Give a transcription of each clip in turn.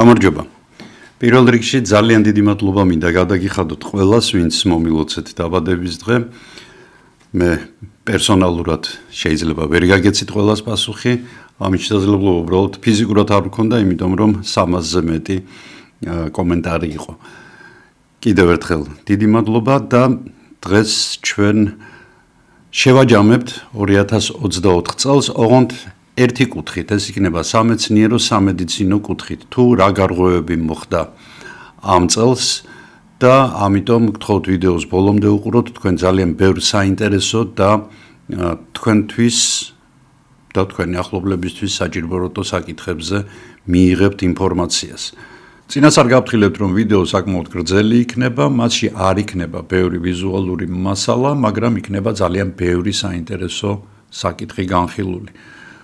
გამარჯობა. პირველ რიგში ძალიან დიდი მადლობა მინდა გადაგიხადოთ ყველას, ვინც მომილოცეთ დაბადების დღე. მე პერსონალურად შეიძლება ვერ გაგეცით ყველას პასუხი, ამით შესაძლებლობა უბრალოდ ფიზიკურად არ მქონდა, იმიტომ რომ 300-ზე მეტი კომენტარი იყო. კიდევ ერთხელ დიდი მადლობა და დღეს ჩვენ შევაჯამებთ 2024 წელს, ოღონდ ერთი კუთხით, ეს იქნება სამეცნიერო სამედიცინო კუთხით, თუ რა გარღვევები მოხდა ამ წელს და ამიტომ გთხოვთ ვიდეოს ბოლომდე უყუროთ, თქვენ ძალიან ბევრ საინტერესო და თქვენთვის და თქვენი ახლობლებისთვის საჭირო საკითხებზე მიიღებთ ინფორმაციას. წინას არ გავფრთხილებთ, რომ ვიდეო საკმაოდ გრძელი იქნება, მასში არ იქნება ბევრი ვიზუალური მასალა, მაგრამ იქნება ძალიან ბევრი საინტერესო საკითხი განხილული.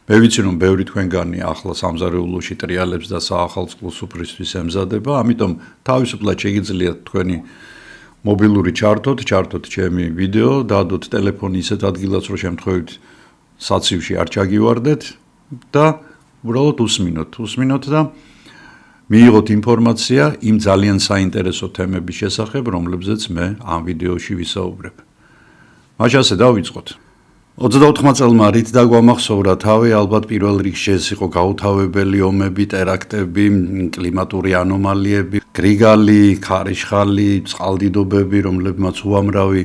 მე ვიცი, რომ ბევრი თქვენგანი ახლა სამზარეულოში ტრიალებს და საახალწლო სუფრისთვის ემზადება, ამიტომ თავისუფლად შეგიძლიათ თქვენი მობილური ჩართოთ ჩემი ვიდეო, დაადოთ ტელეფონი ისეთ ადგილას, რომ შემთხვევით საცივში არ ჩაგივარდეთ და უბრალოდ უსმინოთ და მიიღოთ ინფორმაცია იმ ძალიან საინტერესო თემების შესახებ, რომლებზეც მე ამ ვიდეოში ვისაუბრებ. მაშინ ასე დავიწყოთ. 24 წელმა რით დაგვამახსოვრა თავი, ალბათ პირველ რიგში ეს იყო გაუთავებელი ომები, ტერაქტები, კლიმატური ანომალიები, გრიგალი, ქარიშხალი, წყალდიდობები, რომლებმაც უამრავი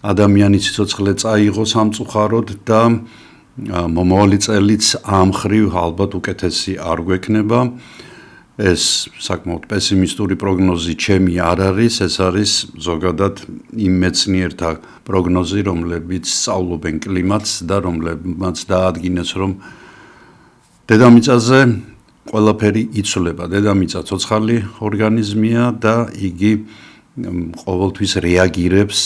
ადამიანის სიცოცხლე წაიღო სამწუხაროდ და მომავალი წელიც ამ ხრივ ალბათ უკეთესი არ გვექნება. ეს საკმაოდ პესიმისტური პროგნოზი ჩემი არ არის, ეს არის ზოგადად იმ მეცნიერთა პროგნოზი, რომლებიც სწავლობენ კლიმატს და რომლებმაც დაადგინეს, რომ დედამიწაზე ყველაფერი იცვლება. დედამიწა ცოცხალი ორგანიზმია და იგი ყოველთვის რეაგირებს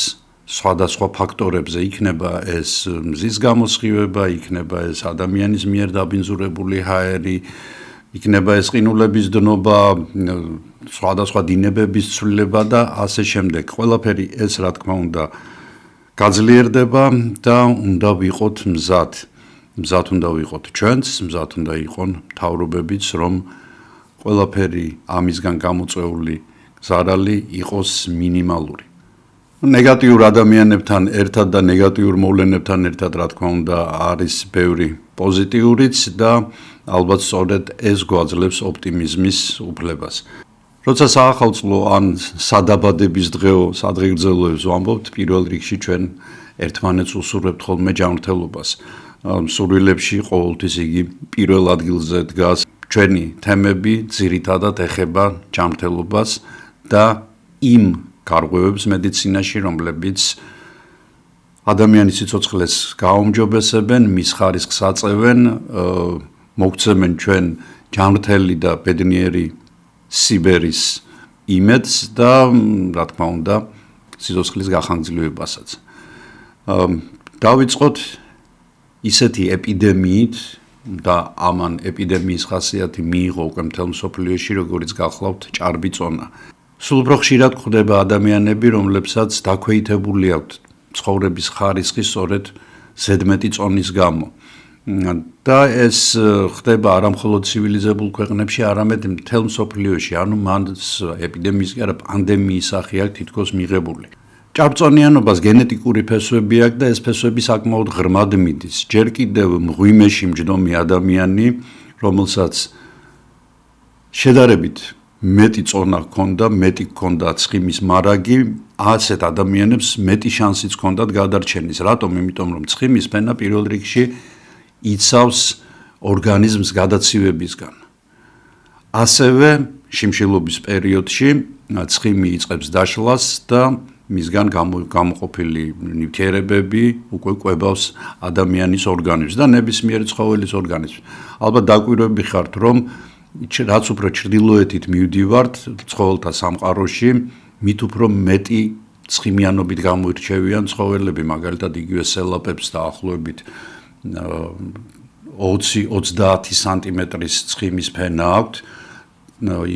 სხვადასხვა ფაქტორებზე, იქნება ეს მზის გამოსხივება, იქნება ეს ადამიანის მიერ დაბინძურებული ჰაერი, იქნება ეს ყინულების დნობა, სხვადასხვა დინებების ცვლილება და ასე შემდეგ. ყველაფერი ეს რა თქმა უნდა გაძლიერდება და უნდა ვიყოთ მზად. მზად უნდა ვიყოთ ჩვენც, მზად უნდა იყონ მთავრობებიც, რომ ყველაფერი ამისგან გამოწვეული ზარალი იყოს მინიმალური. ნეგატიურ ადამიანებთან ერთად და ნეგატიურ მოვლენებთან ერთად რა თქმა უნდა არის ბევრი პოზიტიურიც და ალბათ სწორედ ეს გვაძლევს ოპტიმიზმის უფლებას. როცა საახალწლო ან სადაბადების დღეებს ვამბობთ, პირველ რიგში ჩვენ ერთმანეთს უსურვებთ ხოლმე ჯანმრთელობას. სურვილებში ყოველთვის იგი პირველ ადგილზე დგას. ჩვენი თემები ძირითადად ეხება ჯანმრთელობას და იმ გარღვევებს მედიცინაში, რომლებიც ადამიანის სიცოცხლეს გააუმჯობესებენ, მის ხარისხს აწევენ, მოგცემენ ჩვენ ჯანმრთელი და ბედნიერი სიბერის იმედს და რა თქმა უნდა სიცოცხლის გახანგრძლივებასაც. დავიწყოთ ისეთი ეპიდემიით და ამან ეპიდემიის ხასიათი მიიღო უკვე მთელ მსოფლიოში, როგორც გახლავთ ჭარბი წონა. სულ უფრო ხშირად გვხვდება ადამიანები, რომლებსაც დაქვეითებული აქვთ ცხოვრების ხარისხი სწორედ ზედმეტი წონის გამო. და ეს ხდება არა მხოლოდ ცივილიზებულ ქვეყნებში, არამედ მთელ მსოფლიოში, ანუ მანს ეპიდემიის კი არა პანდემიის სახე აქვს თითქოს მიღებული. ჭარბწონიანობას გენეტიკური ფესვები აქვს და ეს ფესვები საკმაოდ ღრმად მიდის. ჯერ კიდევ მღვიმეში მჯდომი ადამიანი, რომელსაც შედარებით მეტი წონა ჰქონდა, მეტი ჰქონდა ცხიმის მარაგი, ასეთ ადამიანებს მეტი შანსიც ჰქონდათ გადარჩენის. რატომ? იმიტომ რომ ცხიმის ფენა პირველ რიგში იცავს ორგანიზმს გადაცივებისგან. ასევე შიმშილობის პერიოდში ცხიმი იწყებს დაშლას და მისგან გამოყოფილი ნივთიერებები უკვე კვებავს ადამიანის ორგანიზმს და ნებისმიერი ცხოველის ორგანიზმს. ალბათ დაკვირვები ხართ, რომ რაც უფრო ჩრდილოეთით მივდივართ ცხოველთა სამყაროში, მით უფრო მეტი ცხიმიანობით გამოირჩევიან ცხოველები, მაგალითად იგივე სელაპებს დაახლოებით 20-30 სანტიმეტრის ცხიმის ფენა აქვთ,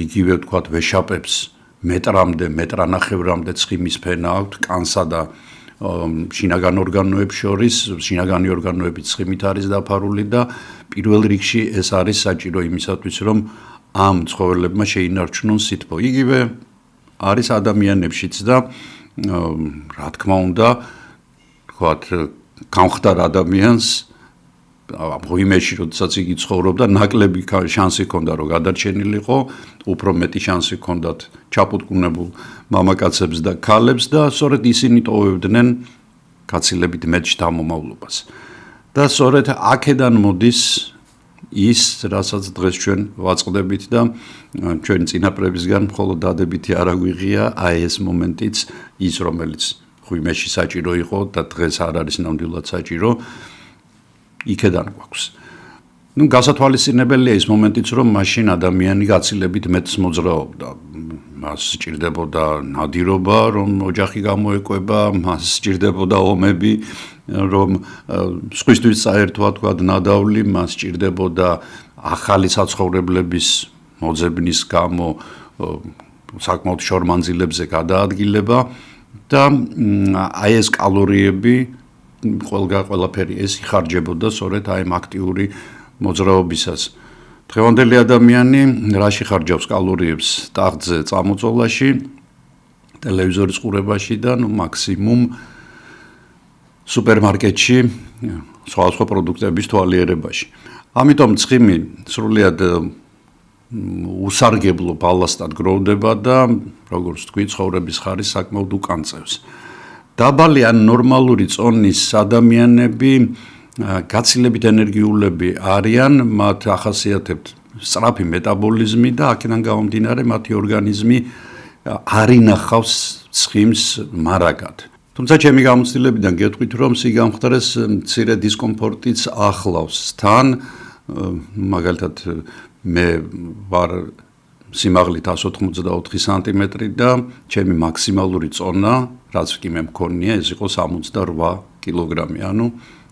იგივე ვთქვათ ვეშაპებს მეტრანახევრამდე ცხიმის ფენა აქვთ, კანსა და შინაგან ორგანოებს შორის, შინაგანი ორგანოები ცხიმით არის დაფარული და პირველ რიგში ეს არის საჭირო იმისათვის, რომ ამ ცხოველებმა შეინარჩუნონ სითბო. იგივე არის ადამიანებშიც და რა თქმა უნდა, ვთქვათ, გამხდარ ადამიანს ღვიმეში, როდესაც იგი ცხოვრობდა, ნაკლები შანსი ჰქონდა, რომ გადარჩენილიყო, უფრო მეტი შანსი ჰქონდათ ჩაფუტკუნებულ მამაკაცებს და ქალებს და სწორედ ისინი ტოვებდნენ გაცილებით მეტ შთამომავლობას. და სწორედ აქედან მოდის ის, რასაც დღეს ჩვენ ვაწყდებით და ჩვენი წინაპრებისგან მხოლოდ დადებითი არ აგვიღია, აი ეს მომენტიც ის, რომელიც ღვიმეში საჭირო იყო და დღეს არ არის ნამდვილად საჭირო, იქედან გვაქვს. გასათვალისწინებელია ის მომენტიც, რომ მაშინ ადამიანი გაცილებით მეტს მოძრაობდა. მას სჭირდებოდა ნადირობა, რომ ოჯახი გამოეკვება, მას სჭირდებოდა ომები, რომ სხვისთვის საერთოდ თქვა ნადავლი, მას სჭირდებოდა ახალი საცხოვრებლების მოძებნის გამო საკმაოდ შორ მანძილებზე გადაადგილება და აი ეს კალორიები ყველაფერი ეს იხარჯებოდა სწორედ აი ამ აქტიური მოძრაობისას. დღევანდელი ადამიანი რაში ხარჯავს კალორიებს? ტახტზე, წამოწოლაში, ტელევიზორის ყურებაში და მაქსიმუმ სუპერმარკეტში, სხვა პროდუქტების თვალიერებაში. ამიტომ ცხიმი სრულიად უსარგებლო ბალასტად გროვდება და როგორც თქვი, ცხოვრების ხარისხს საკმაოდ უკანწევს. დაბალი ან ნორმალური წონის ადამიანები გაცილებით ენერგიულები არიან, მათ ახასიათებთ სწრაფი მეტაბოლიზმი და აქედან გამომდინარე მათი ორგანიზმი არ ინახავს ცხიმს მარაგად. თუმცა ჩემი გამოცდილებიდან გეტყვით, რომ სიგამხდარეს მცირე დისკომფორტიც ახლავს თან, მაგალითად მე ვარ სიმაღლით 184 სანტიმეტრი და ჩემი მაქსიმალური წონა, რაც კი მე მქონია, ეს იყო 68 კილოგრამი, ანუ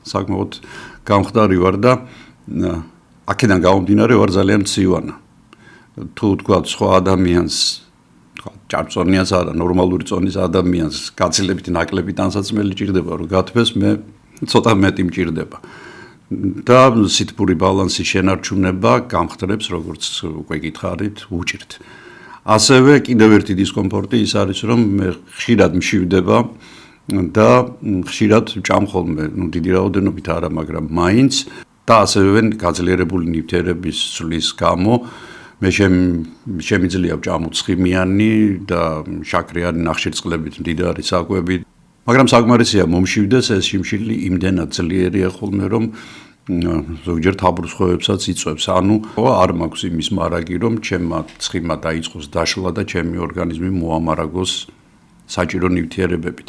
საკმაოდ გამხდარი ვარ და აქედან გამომდინარე ვარ ძალიან მცივანა. თუ თქვა სხვა ადამიანს, ჭარბწონიას არა, ნორმალური წონის ადამიანს გაცილებით ნაკლები ტანსაცმელი ჭირდება, რომ გათბეს, მე ცოტა მეტი მჭირდება. და სითბური ბალანსის შენარჩუნება გამხდრებს, როგორც უკვე გითხარით, უჭირთ. ასევე კიდევ ერთი დისკომფორტი ის არის, რომ მე ხშირად მშივდება და ხშირად ვჭამ ხოლმე, დიდი რაოდენობით არა, მაგრამ მაინც და ასევე გაძლიერებული ნივთიერების ცვლის გამო მე შემიძლია ვჭამო ცხიმიანი და შაქრიანი ნახშირწყლებით მდიდარი საკვები. მაგრამ საკმარისია მომშივდეს, ეს შიმშილი იმდენად ძლიერია ხოლმე, რომ ზოგჯერ თაბრუცხოებსაც იწვევს. ანუ არ მაქვს იმის მარაგი, რომ ჩემმა ცხიმა დაიწყოს დაშლა და ჩემი ორგანიზმი მოამარაგოს საჭირო ნივთიერებებით.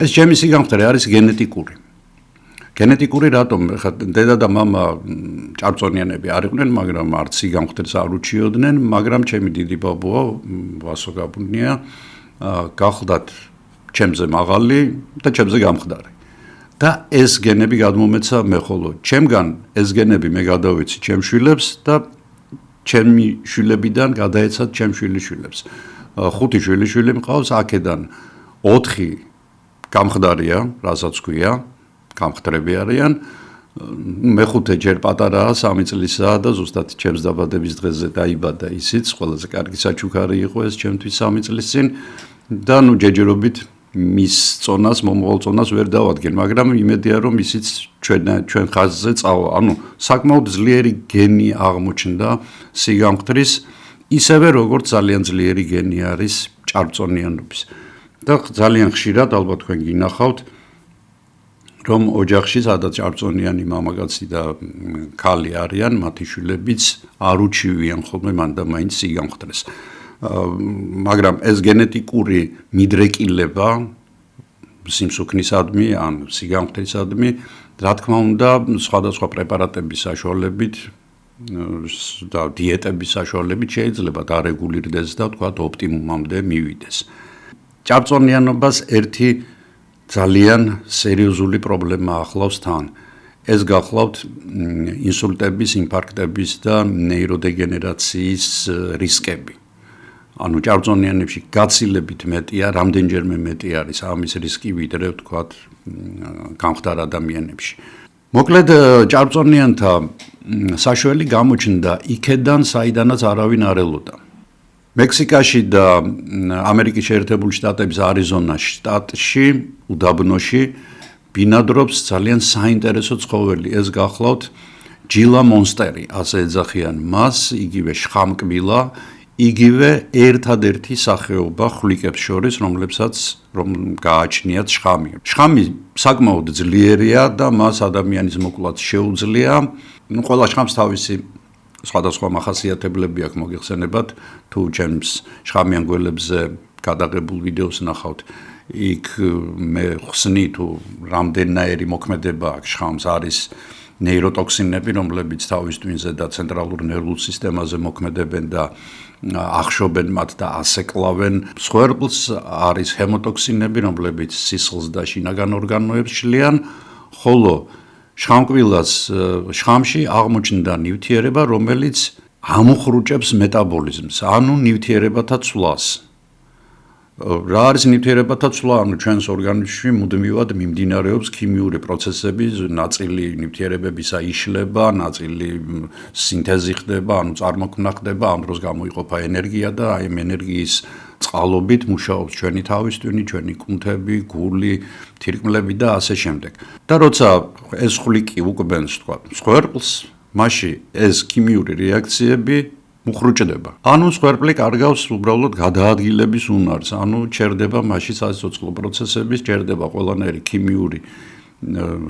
ეს ჩემი სიგამხდარი არის გენეტიკური. გენეტიკური რატომ? ხა დედა და მამა ჭარბწონიანები არ იყვნენ, მაგრამ არც სიგამხდარს არ უჩიოდნენ, მაგრამ ჩემი დიდი ბაბუა ვასო გაბუნია გახლდათ ჩემზე მაღალი და ჩემზე გამხდარი. და ეს გენები გადმომეცა მე ხოლო. ჩემგან ეს გენები მე გადავეცი ჩემ შვილებს და ჩემი შვილებიდან გადაეცათ ჩემ შვილიშვილებს. 5 შვილიშვილი მყავს, აქედან 4 გამხდარია, რასაც ქვია, გამხდრები არიან. მე-5 ჯერ პატარაა, 3 წლისაა და ზუსტად ჩემს დაბადების დღეზე დაიბადა ისიც, ყველაზე კარგი საჩუქარი იყო ეს ჩემთვის 3 წლის წინ და ჯეჯერობით მის წონას, მომავალ წონას ვერ დავადგენ, მაგრამ იმედია რომ ისიც ჩვენ ხაზზე წავა. ანუ საკმაოდ ძლიერი გენი აღმოჩნდა სიგამხდრის, ისევე როგორც ძალიან ძლიერი გენი არის ჭარბწონიანობის. და ძალიან ხშირად ალბათ თქვენ გინახავთ, რომ ოჯახში სადაც ჭარბწონიანი მამაკაცი და ქალი არიან, მათი შვილებიც არ უჩივიან ხოლმე მან და მაინც სიგამხდრეს. მაგრამ ეს გენეტიკური მიდრეკილება სიმსუქნისადმი ან სიგამხდრისადმი, რა თქმა უნდა, სხვადასხვა პრეპარატების საშუალებით და დიეტების საშუალებით შეიძლება დარეგულირდეს და თქვათ ოპტიმუმამდე მივიდეს. ჭარბწონიანობას ერთი ძალიან სერიოზული პრობლემა ახლავს თან. ეს გახლავთ ინსულტების, ინფარქტების და ნეიროდეგენერაციის რისკები. ანუ ჭარბწონიანებში გაცილებით მეტია, რამდენჯერმე მეტი არის ამის რისკი, ვიდრე ვთქვათ გამხდარ ადამიანებში. მოკლედ ჭარბწონიანთა საშველი გამოჩნდა იქედან, საიდანაც არავინ არ ელოდა. მექსიკაში და ამერიკის შეერთებული შტატების არიზონას შტატში, უდაბნოში ბინადრობს ძალიან საინტერესო ცხოველი. ეს გახლავთ ჯილა მონსტერი, ასე ეძახიან მას, იგივე შხამკბილა, იგივე ერთადერთი სახეობა ხვლიკებს შორის, რომლებსაც გააჩნიათ შხამი. შხამი საკმაოდ ძლიერია და მას ადამიანის მოკლაც შეუძლია. ყველა შხამს თავისი სხვადასხვა მახასიათებლები აქვს, მოგიხსენებათ, თუ ჩემს შხამიან გველებზე გადაღებულ ვიდეოს ნახავთ, იქ მე ხსნი თუ რამდენნაირი მოქმედება აქვს შხამს, არის ნეიროტოქსინები, რომლებიც თავის ტვინზე და ცენტრალურ ნერვულ სისტემაზე მოქმედებენ და ახშობენ მათ და ასეკლავენ. მსხვერპლს არის ჰემოტოქსინები, რომლებიც სისხლს და შინაგან ორგანოებს შლიან, ხოლო შხამკბილას შხამში აღმოჩნდა ნივთიერება, რომელიც ამოხრუჭებს მეტაბოლიზმს, ანუ ნივთიერებათა ცვლას. რა არის ნივთიერებათა ცვლა? ანუ ჩვენს ორგანიზმში მუდმივად მიმდინარეობს ქიმიური პროცესები, ნაწილი ნივთიერებებისა იშლება, ნაწილი სინთეზი ხდება, ანუ წარმოქმნა ხდება, ამ დროს გამოიყოფა ენერგია და აი ამ ენერგიის წყალობით მუშაობს ჩვენი თავის ტვინი, ჩვენი კუნთები, გული, თირკმლები და ასე შემდეგ. და როცა ეს ხვლიკი უკბენს, თქვა, მსხვერპლს, მაშინ ეს ქიმიური რეაქციები უხრუჭდება. ანუ მსხვერპლი კარგავს უბრალოდ გადაადგილების უნარს, ანუ ჩერდება მაშინ საცოცხლო პროცესების, ჩერდება ყველანაირი ქიმიური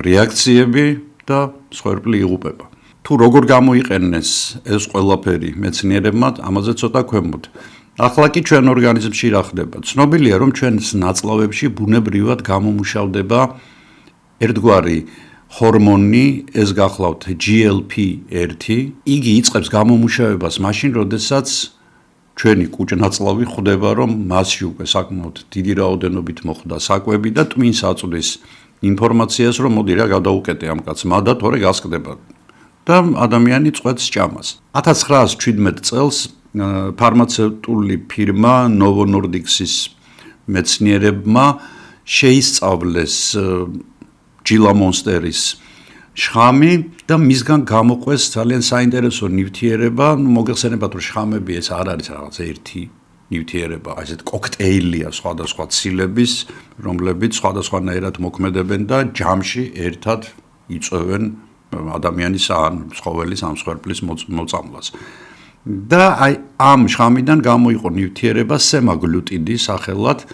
რეაქციები და მსხვერპლი იღუპება. თუ როგორ გამოიყენეს ეს ყველაფერი მეცნიერებმა, ამაზე ცოტა ქვემოთ. ახლა კი ჩვენ ორგანიზმში რა ხდება? ცნობილია, რომ ჩვენს ნაწლავებში ბუნებრივად გამომუშავდება ერთგვარი ჰორმონი, ეს გახლავთ GLP-1, იგი იწყებს გამომუშავებას მაშინ, როდესაც ჩვენი კუჭ-ნაწლავი ხვდება, რომ მასში უკვე საკმაოდ დიდი რაოდენობით მოხდა საკვები და ტვინს აწვდის ინფორმაციას, რომ მოდი რა გადაუკეტე ამ კაცმა და თორე გასკდება და ადამიანი წვეთს ჭამას. 1917 წელს ფარმაცევტული ფირმა Novo Nordisk's მეცნიერებმა შეისწავლეს ჯილა მონსტერის შხამი და მისგან გამოყვეს ძალიან საინტერესო ნივთიერება. მოგეხსენებათ, რომ შხამები ეს არ არის რაღაც ერთი ნივთიერება, ასეთ კოქტეილია სხვადასხვა ცილების, რომლებიც სხვადასხვანაირად მოქმედებენ და ჯამში ერთად იწვევენ ადამიანის ან ცხოველის ამ მსხვერპლის მოწამვლას. და აი ამ შხამიდან გამოიყო ნივთიერება სემაგლუტიდი სახელად,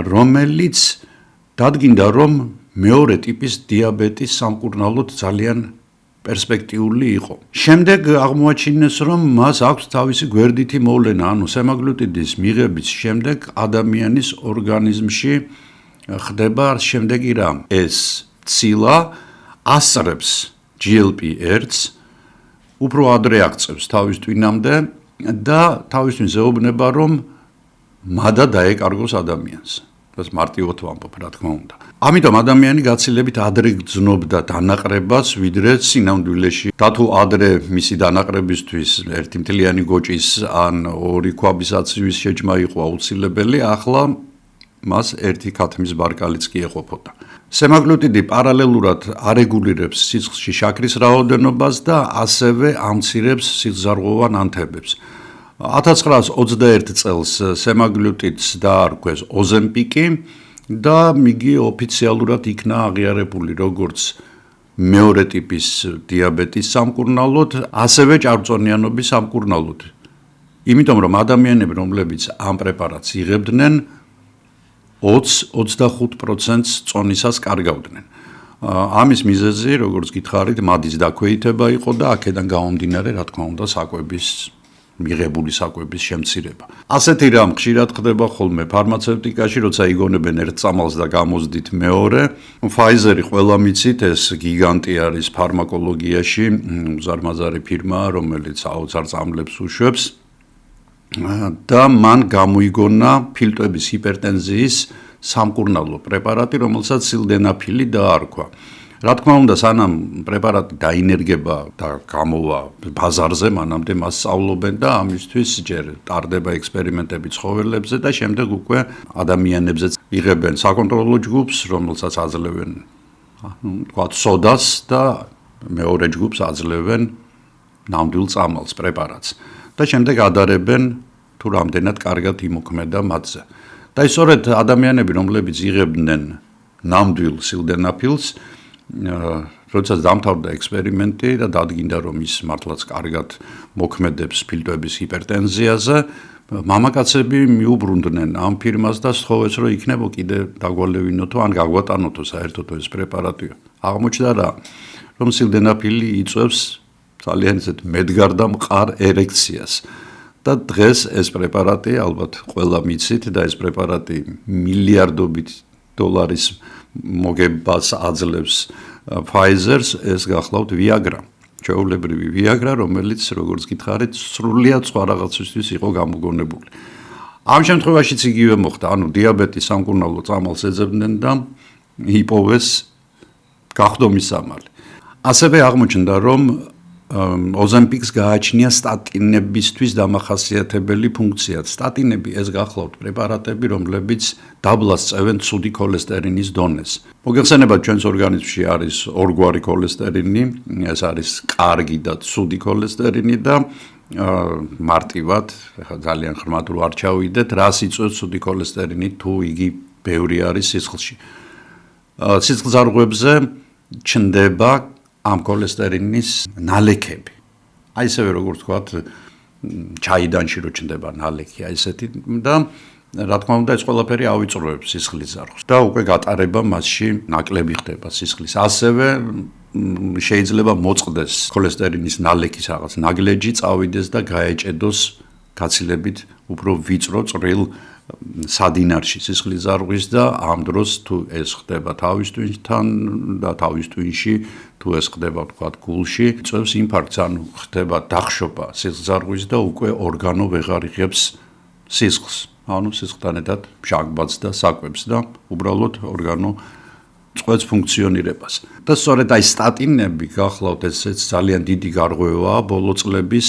რომელიც დადგინდა, რომ მეორე ტიპის დიაბეტის სამკურნალოდ ძალიან პერსპექტიული იყო. შემდეგ აღმოაჩინეს, რომ მას აქვს თავისი გვერდითი მოვლენა, ანუ სემაგლუტიდის მიღების შემდეგ ადამიანის ორგანიზმში ხდება შემდეგი რამ. ეს ცილა ასრებს GLP-1-ს, უფრო ადრე აქცევს თავის ტვინამდე და თავის ტვინს ეუბნება, რომ მადა დაეკარგოს ადამიანს. ეს მარტივად ვამბობ, რა თქმა უნდა. ამიტომ ადამიანი გაცილებით ადრე გრძნობდა დანაყრებას, ვიდრე სინამდვილეში. და თუ ადრე მისი დანაყრებისთვის ერთი მთლიანი გოჭის ან ორი ქვაბის აცივის შეჭმა იყო აუცილებელი, ახლა მას ერთი ქათმის ბარკალიც კი ეყოფოდა. სემაგლუტიდი პარალელურად არეგულირებს სისხლში შაქრის რაოდენობას და ასევე ამცირებს სისხლძარღვოვან ანთებებს. 1921 წელს სემაგლუტიდს დაარქვეს ოზემპიკი და იგი ოფიციალურად იქნა აღიარებული როგორც მეორე ტიპის დიაბეტის სამკურნალოდ, ასევე ჭარბწონიანობის სამკურნალოდ. იმიტომ რომ ადამიანები, რომლებიც ამ პრეპარატს იღებდნენ, 20-25% წონისას კარგავდნენ. ამის მიზეზი, როგორც გითხარით, მადის დაქვეითება იყო და აქედან გამომდინარე, რა თქმა უნდა, საკვების მიღებული საკვების შემცირება. ასეთი რამ ხშირად ხდება ხოლმე ფარმაცევტიკაში, როცა იგონებენ ერთ წამალს და გამოზდით მეორე. Pfizer-ი ყველა მიცით, ეს გიგანტი არის ფარმაკოლოგიაში, უზარმაზარი ფირმა, რომელიც აუცარ წამლებს უშვებს და მან გამოიგონა ფილტვების ჰიპერტენზიის სამკურნალო პრეპარატი, რომელსაც სილდენაფილი დაარქვა. რა თქმა უნდა, სანამ პრეპარატი დაინერგება და გამოვა ბაზარზე, მანამდე მას სწავლობენ და ამისთვის ჯერ ტარდება ექსპერიმენტები ცხოველებზე და შემდეგ უკვე ადამიანებზეც იღებენ საკონტროლო ჯგუფს, რომელსაც აძლევენ თქვა სოდას და მეორე ჯგუფს აძლევენ ნამდვილ წამალს, პრეპარატს და შემდეგ ადარებენ თუ რამდენად კარგად იმოქმედა მათზე. და ისწორედ ადამიანები, რომლებიც იღებდნენ ნამდვილ სილდენაფილს, როდესაც დამთავრდა ექსპერიმენტი და დადგინდა, რომ ის მართლაც კარგად მოქმედებს ფილტვების ჰიპერტენზიაზე, მამაკაცები მიუბრუნდნენ ამ ფირმას და სთხოვეს, რომ იქნებო კიდე დაგვალევინოთო ან გაგვატანოთო საერთოდ ეს პრეპარატი. აღმოჩნდა რა, რომ სილდენაფილი იწვევს ძალიან ისეთ მედგარ და მყარ ერექციას. და დღეს ეს პრეპარატი ალბათ ყველა მიცით და ეს პრეპარატი მილიარდობით დოლარის მოგებას აძლევს Pfizer-ს, ეს გახლავთ Viagra. ჩვეულებრივი Viagra, რომელიც როგორც გითხარით, სრულიად სხვა რაღაცისთვის იყო გამოგონებული. ამ შემთხვევაშიც იგივე მოხდა, ანუ დიაბეტი სამკურნალო წამალს ეძებდნენ და იპოვეს გახდომის სამალი. ასევე აღმოჩნდა, რომ ოზემპიქს გააჩნია სტატინებისთვის დამახასიათებელი ფუნქცია. სტატინები ეს გახლავთ პრეპარატები, რომლებიც დაბლას წევენ ცუდი ქოლესტერინის დონეს. მოგეხსენებათ, ჩვენს ორგანიზმში არის ორგვარი ქოლესტერინი, ეს არის კარგი და ცუდი ქოლესტერინი და მარტივად, ძალიან ხმად რო არ ჩავიდეთ, რას იწვევს ცუდი ქოლესტერინი, თუ იგი ბევრი არის სისხლში. სისხლძარღვებზე ჩნდება ამ ქოლესტერინის ნალექები. აი ესევე როგორც ვთქვათ, ჩაიდანში რო ჩნდება ნალექი, აი ესეთი და რა თქმა უნდა ეს ყველაფერი ავიწროებს სისხლის ზარღვს და უკვე გატარება მასში ნაკლები ხდება სისხლის. ასევე შეიძლება მოწყდეს ქოლესტერინის ნალექის რაღაც ნაგლეჯი, წავიდეს და გაეჭედოს გაცილებით უფრო ვიწრო წვრილ სადინარში სისხლის ზარღვის და ამ დროს თუ ეს ხდება თავის ტვინთან და თავის ტვინში თუ ეს ხდება თქვათ გულში წევს ინფარქტს ანუ ხდება დახშობა სისხლის ზარღვის და უკვე ორგანო ვეღარ იღებს სისხლს ანუ სისხლთან ერთად ჟანგბადს და საკვებს და უბრალოდ ორგანო წყვეტს ფუნქციონირებას და სწორედ აი სტატინები გახლავთ ესეც ძალიან დიდი გარღვევაა ბოლო წლების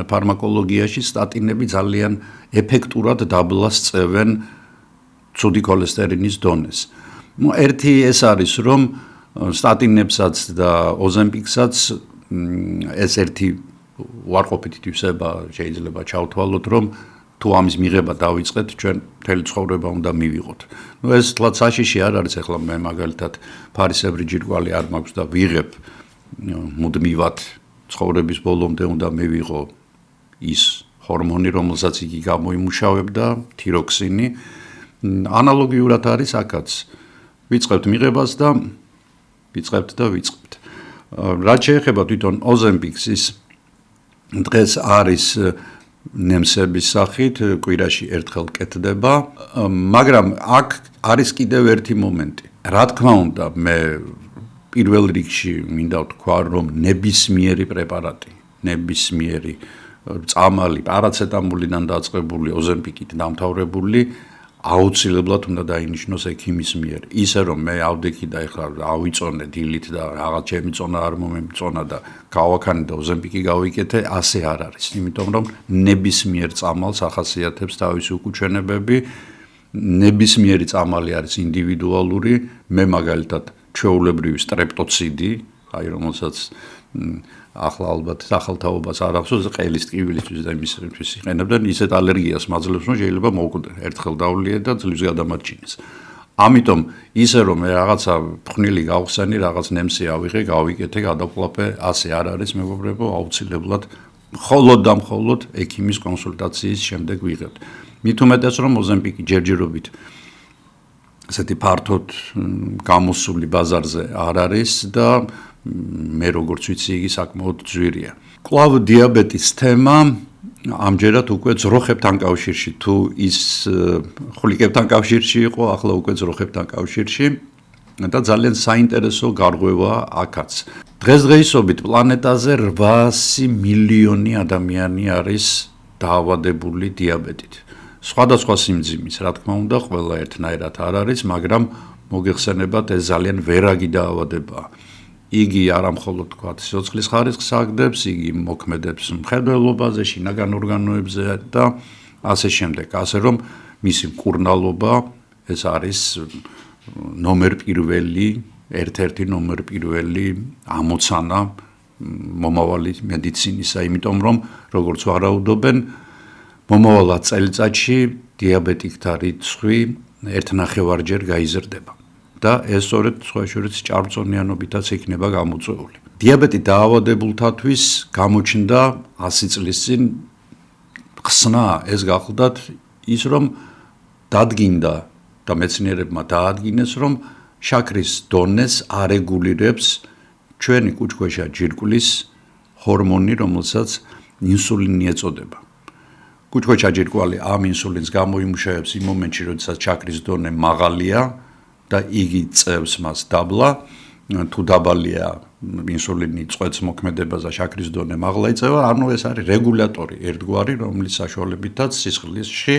ფარმაკოლოგიაში სტატინები ძალიან ეფექტურად დაბლას წევენ ცუდი ქოლესტერინის დონეს. ერთი ეს არის რომ სტატინებსაც და ოზემპიქსაც ეს ერთი უარყოფითი თვისება შეიძლება ჩავთვალოთ რომ თუ ამის მიღება დავიწყეთ ჩვენ მთელი ცხოვრება უნდა მივიღოთ. ეს თლაც საშიში არ არის ახლა მე მაგალითად ფარისებრი ჯირკვალი არ მაქვს და ვიღებ მუდმივად ცხოვრების ბოლომდე უნდა მივიღო ის ჰორმონი რომელსაც იგი გამოიმუშავებდა თიროქსინი ანალოგიურად არის აქაც ვიწყებთ მიღებას და ვიწყებთ. რაც შეეხება თვითონ ოზემპიქს ის დღეს არის ნემსების სახით კვირაში ერთხელ კეთდება, მაგრამ აქ არის კიდევ ერთი მომენტი. რა თქმა უნდა, მე პირველ რიგში მინდა ვთქვა, რომ ნებისმიერი პრეპარატი, ნებისმიერი წამალი, პარაცეტამოლიდან დაწყებული, ოზემპიქით დამთავრებული აუცილებლად უნდა დაინიშნოს ექიმის მიერ. ისე რომ მე ავდექი და ეხლა ავიწონე დილით და რაღაც ჩემი წონა არ მომემწონა და გავაქანი და ოზემპიქი გავიკეთე, ასე არ არის. იმიტომ რომ ნებისმიერ წამალს ახასიათებს თავისი უკუჩვენებები, ნებისმიერი წამალი არის ინდივიდუალური, მე მაგალითად ჩვეულებრივი სტრეპტოციდი, აი რომელსაც ახლა ალბათ სახელთაობას არ ახსოვს ყელის ტკივილისთვის და იმისთვის იყენებდნენ ისეთ ალერგიას მაძლევს რომ შეიძლება მოვკვდე ერთხელ დავლიე და ძლივს გადამარჩინეს. ამიტომ ისე რომ მე რაღაცა ფხნილი გავხსენი რაღაც ნემსი ავიღე, გავიკეთე, გადავყლაპე, ასე არ არის მეგობრებო, აუცილებლად მხოლოდ და მხოლოდ ექიმის კონსულტაციის შემდეგ ვიღებთ. მით უმეტეს რომ ოზემპიქი ჯერჯერობით ასეთი ფართოდ გამოსული ბაზარზე არ არის და მე როგორც ვიცი იგი საკმაოდ ძვირია. კვლავ დიაბეტის თემა ამჯერად უკვე ძროხებთან კავშირში თუ ის ხვლიკებთან კავშირში იყო, ახლა უკვე ძროხებთან კავშირში და ძალიან საინტერესო გარღვევაა აქაც. დღესდღეობით პლანეტაზე 800 მილიონი ადამიანი არის დაავადებული დიაბეტით. სხვადასხვა სიმძიმის, რა თქმა უნდა, ყველა ერთნაირად არ არის, მაგრამ მოგეხსენებათ ეს ძალიან ვერაგი დაავადებაა. იგი არა მხოლოდ თქვათ სიცოცხლის ხარისხს აგდებს, იგი მოქმედებს მხედველობაზე, შინაგან ორგანოებზე და ასე შემდეგ. ასე რომ მისი მკურნალობა ეს არის ნომერ პირველი ერთ-ერთი ნომერ პირველი ამოცანა მომავალი მედიცინისა, იმიტომ რომ როგორც ვარაუდობენ, მომავალ წელიწადში დიაბეტიკთა რიცხვი 1.5-ჯერ გაიზრდება და ეს სწორედ სხვა შორის ჭარბწონიანობითაც იქნება გამოწვეული. დიაბეტი დაავადებულთათვის გამოჩნდა 100 წლის წინ ხსნა ეს გახლდათ ის რომ დადგინდა და მეცნიერებმა დაადგინეს რომ შაქრის დონეს არეგულირებს ჩვენი კუჭქვეშა ჯირკვლის ჰორმონი, რომელსაც ინსულინი ეწოდება. კუჭქვეშა ჯირკვალი ამ ინსულინს გამოიმუშავებს იმ მომენტში, როდესაც შაქრის დონე მაღალია და იგი წევს მას დაბლა. თუ დაბალია ინსულინი წვეთს მოქმედებას და შაქრის დონე მაღლა იწევა, ანუ ეს არის რეგულატორი ერთგვარი, რომლის საშუალებითაც სისხლში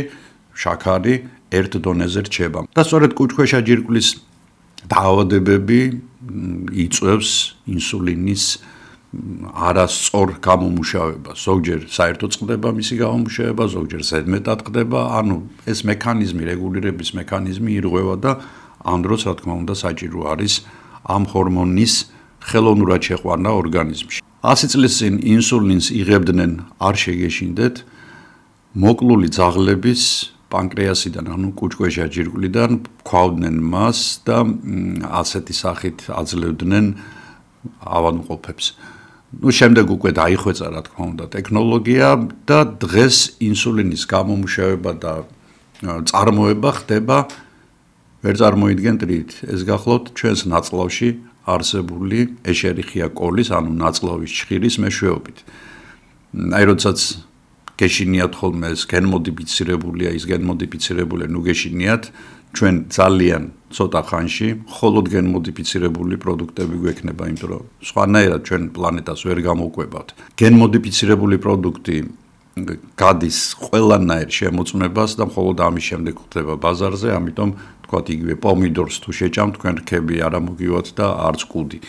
შაქარი ერთ დონეზე რჩება. და სწორედ კუჭქვეშა ჯირკვლის დაავადებები იწვევს ინსულინის არასწორ გამომუშავებას. ზოგჯერ საერთოდ წყდება მისი გამომუშავება, ზოგჯერ ზედმეტად ხდება, ანუ ეს მექანიზმი, რეგულირების მექანიზმი ირღვევა და ამ დროს, რა თქმა უნდა, საჭირო არის ამ ჰორმონის ხელოვნურად შეყვანა ორგანიზმში. 100 წლის წინ ინსულინს იღებდნენ, არ შეგეშინდეთ, მოკლული ძაღლების პანკრეასიდან, ანუ კუჭქვეშა ჯირკვლიდან ქვავდნენ მას და ასეთი სახით აძლევდნენ ავადმყოფებს. შემდეგ უკვე დაიხვეწა, რა თქმა უნდა, ტექნოლოგია და დღეს ინსულინის გამომუშავება და წარმოება ხდება ვერ წარმოიდგენთ რით. ეს გახლავთ ჩვენს ნაწლავში არსებული ეშერიხია კოლის, ანუ ნაწლავის ჭხირის მეშვეობით. აი როდესაც გეშინიათ ხოლმე ეს გენმოდიფიცირებულია, ის გენმოდიფიცირებული, ნუ გეშინიათ, ჩვენ ძალიან ცოტა ხანში მხოლოდ გენმოდიფიცირებული პროდუქტები გვექნება, იმიტომ რომ სხვანაირად ჩვენ პლანეტას ვერ გამოვკვებავთ. გენმოდიფიცირებული პროდუქტი გადის ყველანაირ შემოწმებას და მხოლოდ ამის შემდეგ ხდება ბაზარზე, ამიტომ თქვათ იგივე პომიდორს თუ შეჭამთ, თქვენ რქები არ ამოგივათ და არც კუდი.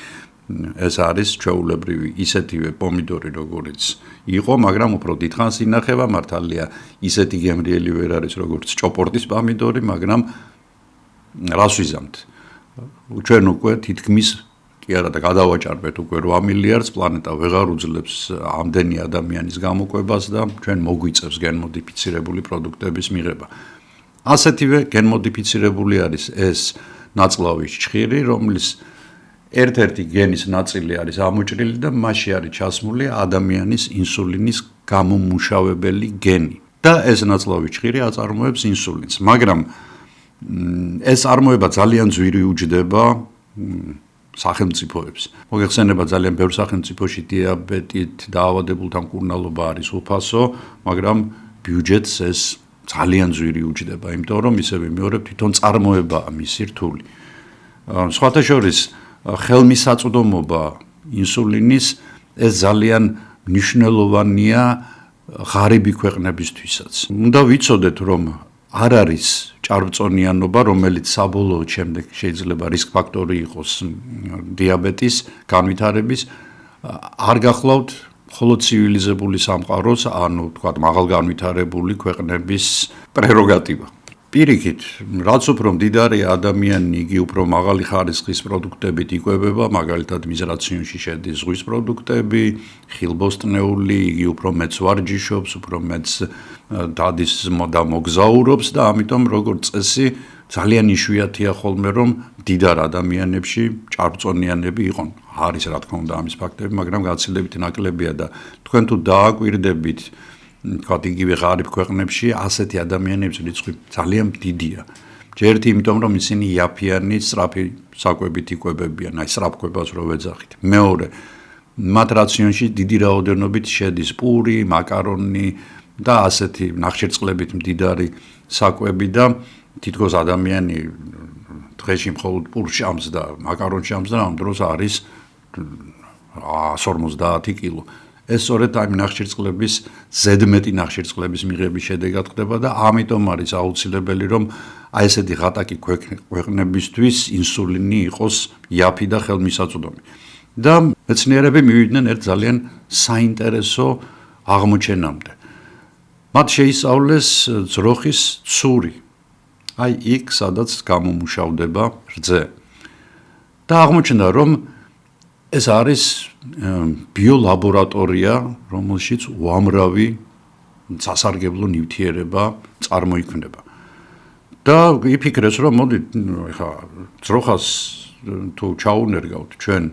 ეს არის ჩვეულებრივი ისეთივე პომიდორი, როგორც იყო, მაგრამ უფრო დიდხანს ინახება, მართალია ისეთი გემრიელი ვერ არის, როგორც ჭოპორტის პომიდორი, მაგრამ რას ვიზამთ? ჩვენ უკვე თითქმის კი არა და გადავაჭარბეთ უკვე 8 მილიარდს, პლანეტა ვეღარ უძლებს ამდენი ადამიანის გამოკვებას და ჩვენ მოგვიწევს გენმოდიფიცირებული პროდუქტების მიღება. ასეთივე გენმოდიფიცირებული არის ეს ნაწლავის ჭხირი, რომლის ერთ-ერთი გენის ნაწილი არის ამოჭრილი და მასში არის ჩასმული ადამიანის ინსულინის გამომუშავებელი გენი. და ეს ნაწლავის ჭხირი აწარმოებს ინსულინს, მაგრამ ეს წარმოება ძალიან ძვირი უჯდება სახელმწიფოებს. მოგეხსენება ძალიან ბევრ სახელმწიფოში დიაბეტით დაავადებულთა მკურნალობა არის უფასო, მაგრამ ბიუჯეტს ეს ძალიან ძვირი უჯდება, იმიტომ რომ ისე ვიმეორებ თვითონ წარმოებაა მისი რთული. სხვათა შორის ხელმისაწვდომობა ინსულინის ეს ძალიან მნიშვნელოვანია ღარიბი ქვეყნებისთვისაც. უნდა ვიცოდეთ, რომ არ არის ჭარბწონიანობა, რომელიც საბოლოოდ შემდეგ შეიძლება რისკ ფაქტორი იყოს დიაბეტის განვითარების, არ გახლავთ მხოლოდ ცივილიზებული სამყაროს, ანუ თქვათ მაღალგანვითარებული ქვეყნების პრეროგატივა. პირიქით, რაც უფრო მდიდარია ადამიანი, იგი უფრო მაღალი ხარისხის პროდუქტებით იკვებება, მაგალითად მის რაციონში შედის ზღვის პროდუქტები, ხილბოსტნეული, იგი უფრო მეც ვარჯიშობს, უფრო მეც დადის და მოგზაურობს და ამიტომ როგორც წესი ძალიან იშვიათია ხოლმე რომ მდიდარ ადამიანებში ჭარბწონიანები იყონ. არის რა თქმა უნდა ამის ფაქტები, მაგრამ გაცილებით ნაკლებია და თქვენ თუ დააკვირდებით თქვათ იგივე ღარიბ ქვეყნებში ასეთი ადამიანების რიცხვი ძალიან დიდია. ჯერთ იმიტომ რომ ისინი იაფიანი სწრაფი საკვებით იკვებებიან, აი სწრაფკვებას რო ვეძახით. მეორე, მათ რაციონში დიდი რაოდენობით შედის პური, მაკარონი და ასეთი ნახშირწყლებით მდიდარი საკვები და თითქოს ადამიანი დღეში მხოლოდ პურს ჭამს და მაკარონს ჭამს და ამ დროს არის 150 კილო. ეს სწორედ ამ ნახშირწყლების ზედმეტი ნახშირწყლების მიღების შედეგად ხდება და ამიტომ არის აუცილებელი რომ აი ესეთი ღატაკი ქვეყნებისთვის ინსულინი იყოს იაფი და ხელმისაწვდომი. და მეცნიერები მივიდნენ ერთ ძალიან საინტერესო აღმოჩენამდე. მათ შეისწავლეს ძროხის ცური. აი იქ სადაც გამომუშავდება რძე. და აღმოჩნდა, რომ ეს არის ბიოლაბორატორია, რომელშიც უამრავი სასარგებლო ნივთიერება წარმოიქმნება. და იფიქრეს, რომ მოდი, ხა ძროხას თუ ჩაუნერგავთ ჩვენ